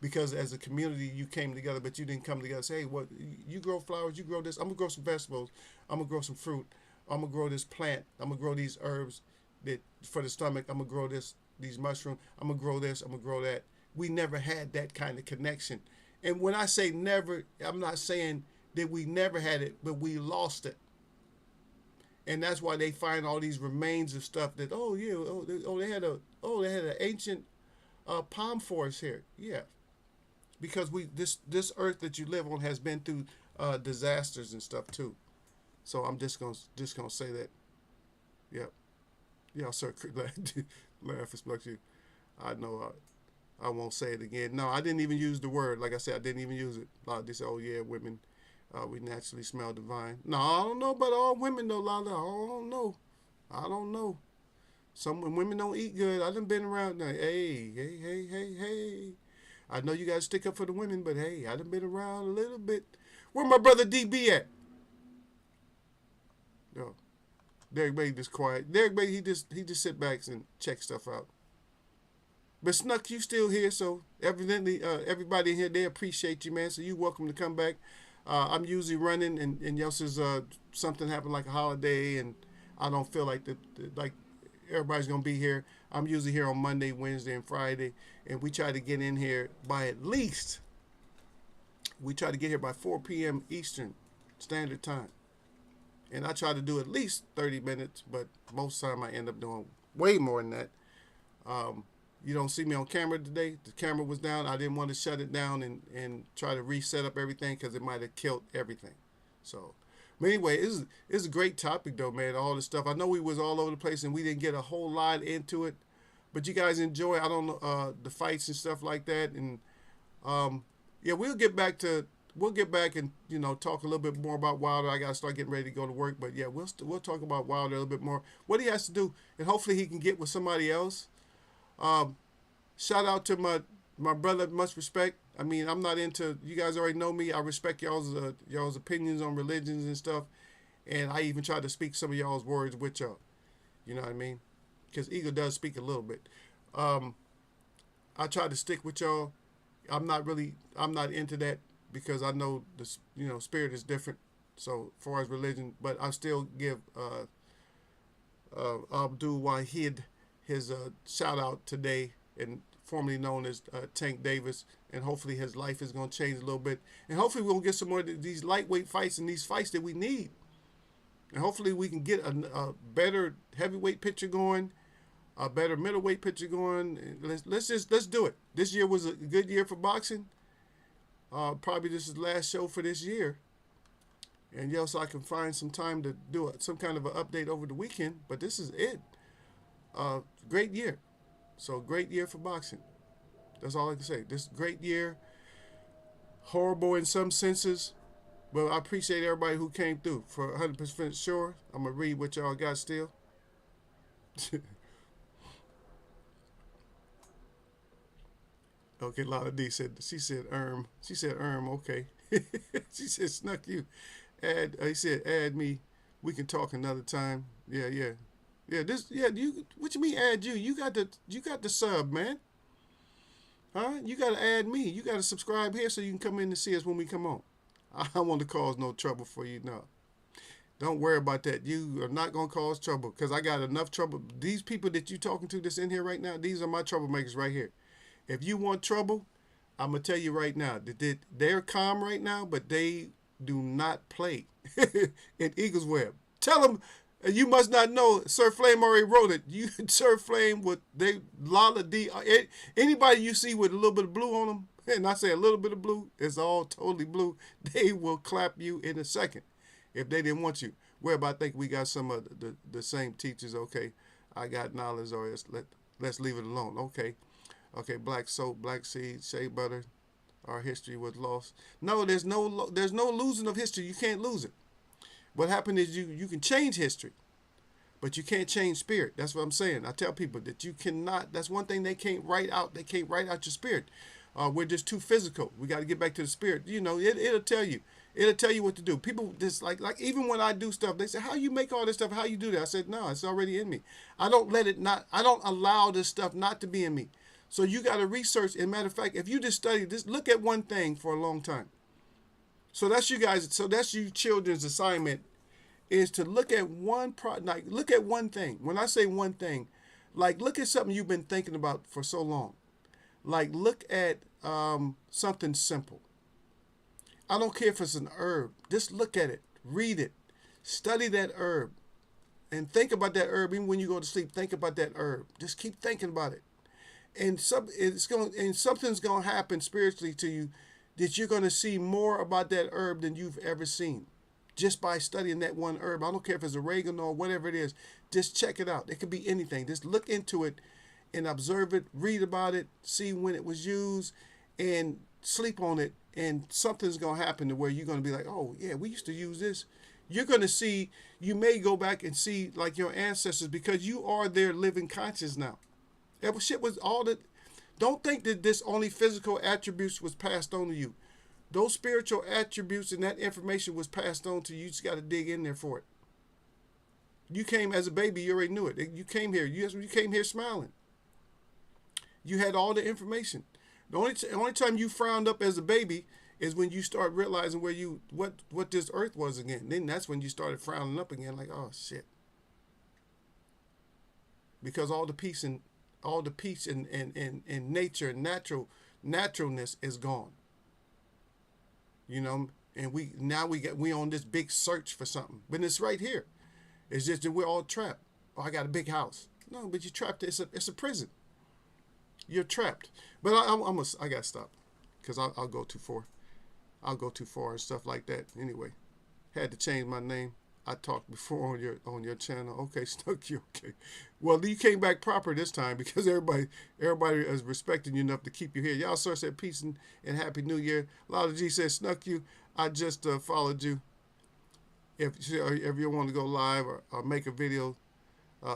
because as a community you came together, but you didn't come together and say, hey, what, you grow flowers, you grow this, I'm gonna grow some vegetables, I'm gonna grow some fruit, I'm gonna grow this plant, I'm gonna grow these herbs that for the stomach, I'm gonna grow these mushrooms, I'm gonna grow this, I'm gonna grow that. We never had that kind of connection. And when I say never, I'm not saying that we never had it, but we lost it. And that's why they find all these remains of stuff that, oh yeah, they had an ancient palm forest here. Yeah, because this earth that you live on has been through disasters and stuff too. So I'm just gonna say that. Yep. Yeah, sir. Laugh, respect you. I know. I won't say it again. No, I didn't even use the word. Like I said, I didn't even use it. They say, oh yeah, women, we naturally smell divine. No, I don't know about all women though, Lala. I don't know. Some women don't eat good. I done been around now. Hey. I know you guys stick up for the women, but hey, I done been around a little bit. Where my brother DB at? No. Derek Bay just quiet. Derek Bay, he just sit back and check stuff out. But Snuck, you still here, so evidently everybody in here, they appreciate you, man. So you welcome to come back. I'm usually running, and y'all says something happened like a holiday, and I don't feel like like everybody's gonna be here. I'm usually here on Monday, Wednesday, and Friday, and we try to get in here by at least. We try to get here by 4 p.m. Eastern Standard Time, and I try to do at least 30 minutes, but most of the time I end up doing way more than that. You don't see me on camera today. The camera was down. I didn't want to shut it down and try to reset up everything because it might have killed everything. So, but anyway, it's a great topic though, man. All this stuff. I know we was all over the place and we didn't get a whole lot into it, but you guys enjoy. I don't know the fights and stuff like that. And yeah, we'll get back and talk a little bit more about Wilder. I gotta start getting ready to go to work, but yeah, we'll talk about Wilder a little bit more. What he has to do, and hopefully he can get with somebody else. Shout out to my brother, much respect. I mean, I'm not into, you guys already know me. I respect y'all's opinions on religions and stuff. And I even try to speak some of y'all's words with y'all. You know what I mean? Because ego does speak a little bit. I try to stick with y'all. I'm not into that because I know spirit is different. So as far as religion, but I still give Abdul Wahid his shout out today, and formerly known as Tank Davis, and hopefully his life is going to change a little bit, and hopefully we'll get some more of these lightweight fights and these fights that we need, and hopefully we can get a better heavyweight picture going, a better middleweight picture going. Let's do it. This year was a good year for boxing. Probably this is the last show for this year, and so I can find some time to do some kind of an update over the weekend, but this is it. Great year. So great year for boxing. That's all I can say. This great year. Horrible in some senses, but I appreciate everybody who came through. For 100% sure, I'm going to read what y'all got still. Okay, Lala D said, she said, okay. She said, Snuck you. He said, add me. We can talk another time. Yeah. What you mean add you? You got the sub, man. Huh? You gotta add me. You gotta subscribe here so you can come in and see us when we come on. I don't want to cause no trouble for you, no. Don't worry about that. You are not gonna cause trouble because I got enough trouble. These people that you talking to that's in here right now, these are my troublemakers right here. If you want trouble, I'm gonna tell you right now that they're calm right now, but they do not play in Eagles Web. Tell them. You must not know, Sir Flame already wrote it. Sir Flame, Lala D, anybody you see with a little bit of blue on them, and I say a little bit of blue, it's all totally blue, they will clap you in a second if they didn't want you. Whereby I think we got some of the same teachers, okay, I got knowledge, or let's leave it alone, okay, black soap, black seed, shea butter, our history was lost. No, there's no losing of history, you can't lose it. What happened is you can change history, but you can't change spirit. That's what I'm saying. I tell people that you cannot. That's one thing they can't write out. They can't write out your spirit. We're just too physical. We got to get back to the spirit. It'll tell you. It'll tell you what to do. People just like even when I do stuff, they say, "How you make all this stuff? How you do that?" I said, "No, it's already in me. I don't allow this stuff not to be in me. So you got to research. And matter of fact, if you just study this, look at one thing for a long time. So that's you guys. So that's you children's assignment is to look at like look at one thing. When I say one thing, like look at something you've been thinking about for so long. Like look at something simple. I don't care if it's an herb. Just look at it, read it, study that herb, and think about that herb. Even when you go to sleep, think about that herb. Just keep thinking about it, and something's gonna happen spiritually to you that you're gonna see more about that herb than you've ever seen, just by studying that one herb. I don't care if it's oregano or whatever it is. Just check it out. It could be anything. Just look into it and observe it, read about it, see when it was used, and sleep on it. And something's going to happen to where you're going to be like, oh, yeah, we used to use this. You're going to see, you may go back and see like your ancestors because you are their living conscious now. That shit was all that. Don't think that this only physical attributes was passed on to you. Those spiritual attributes and that information was passed on to you. You just got to dig in there for it. You came as a baby, you already knew it. You came here. You came here smiling. You had all the information. The only time you frowned up as a baby is when you start realizing what this earth was again. Then that's when you started frowning up again, like, oh shit. Because all the peace and nature and naturalness is gone. You know, and we on this big search for something. But it's right here. It's just that we're all trapped. Oh, I got a big house. No, but you're trapped. It's a prison. You're trapped. But I got to stop because I'll go too far. I'll go too far and stuff like that. Anyway, had to change my name. I talked before on your channel. Okay, Snuck you. Okay. Well, you came back proper this time because everybody is respecting you enough to keep you here. Y'all sir said peace and happy new year. Lala G said Snuck you. I just followed you. If you want to go live or make a video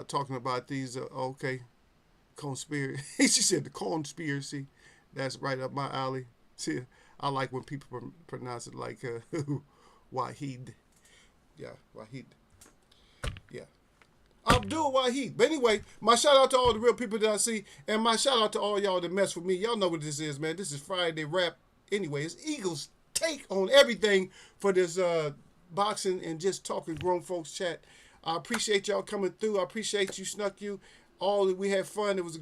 talking about these, okay. Conspiracy. She said the conspiracy. That's right up my alley. See, I like when people pronounce it like Wahid. Yeah, Wahid. Yeah. Abdul Wahid. But anyway, my shout out to all the real people that I see, and my shout out to all y'all that mess with me. Y'all know what this is, man. This is Friday Rap. Anyway, it's Eagles' take on everything for this boxing and just talking grown folks chat. I appreciate y'all coming through. I appreciate you, Snuck you. We had fun. It was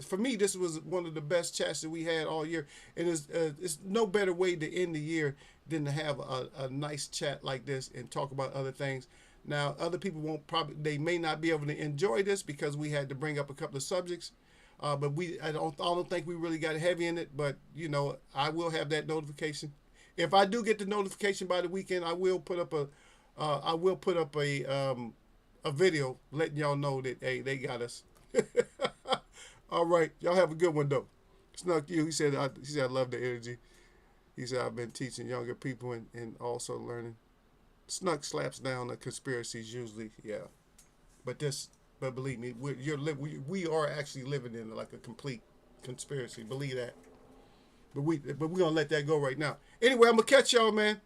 for me, this was one of the best chats that we had all year. And it's no better way to end the year than to have a nice chat like this and talk about other things. Now, other people they may not be able to enjoy this because we had to bring up a couple of subjects. But I don't think we really got heavy in it. But, you know, I will have that notification. If I do get the notification by the weekend, I will put up a video letting y'all know that, hey, they got us. All right, y'all have a good one though. Snuck you. He said I love the energy. He said I've been teaching younger people and also learning. Snuck slaps down the conspiracies usually, yeah. But believe me, we are actually living in like a complete conspiracy. Believe that. But we're gonna let that go right now. Anyway, I'm gonna catch y'all, man.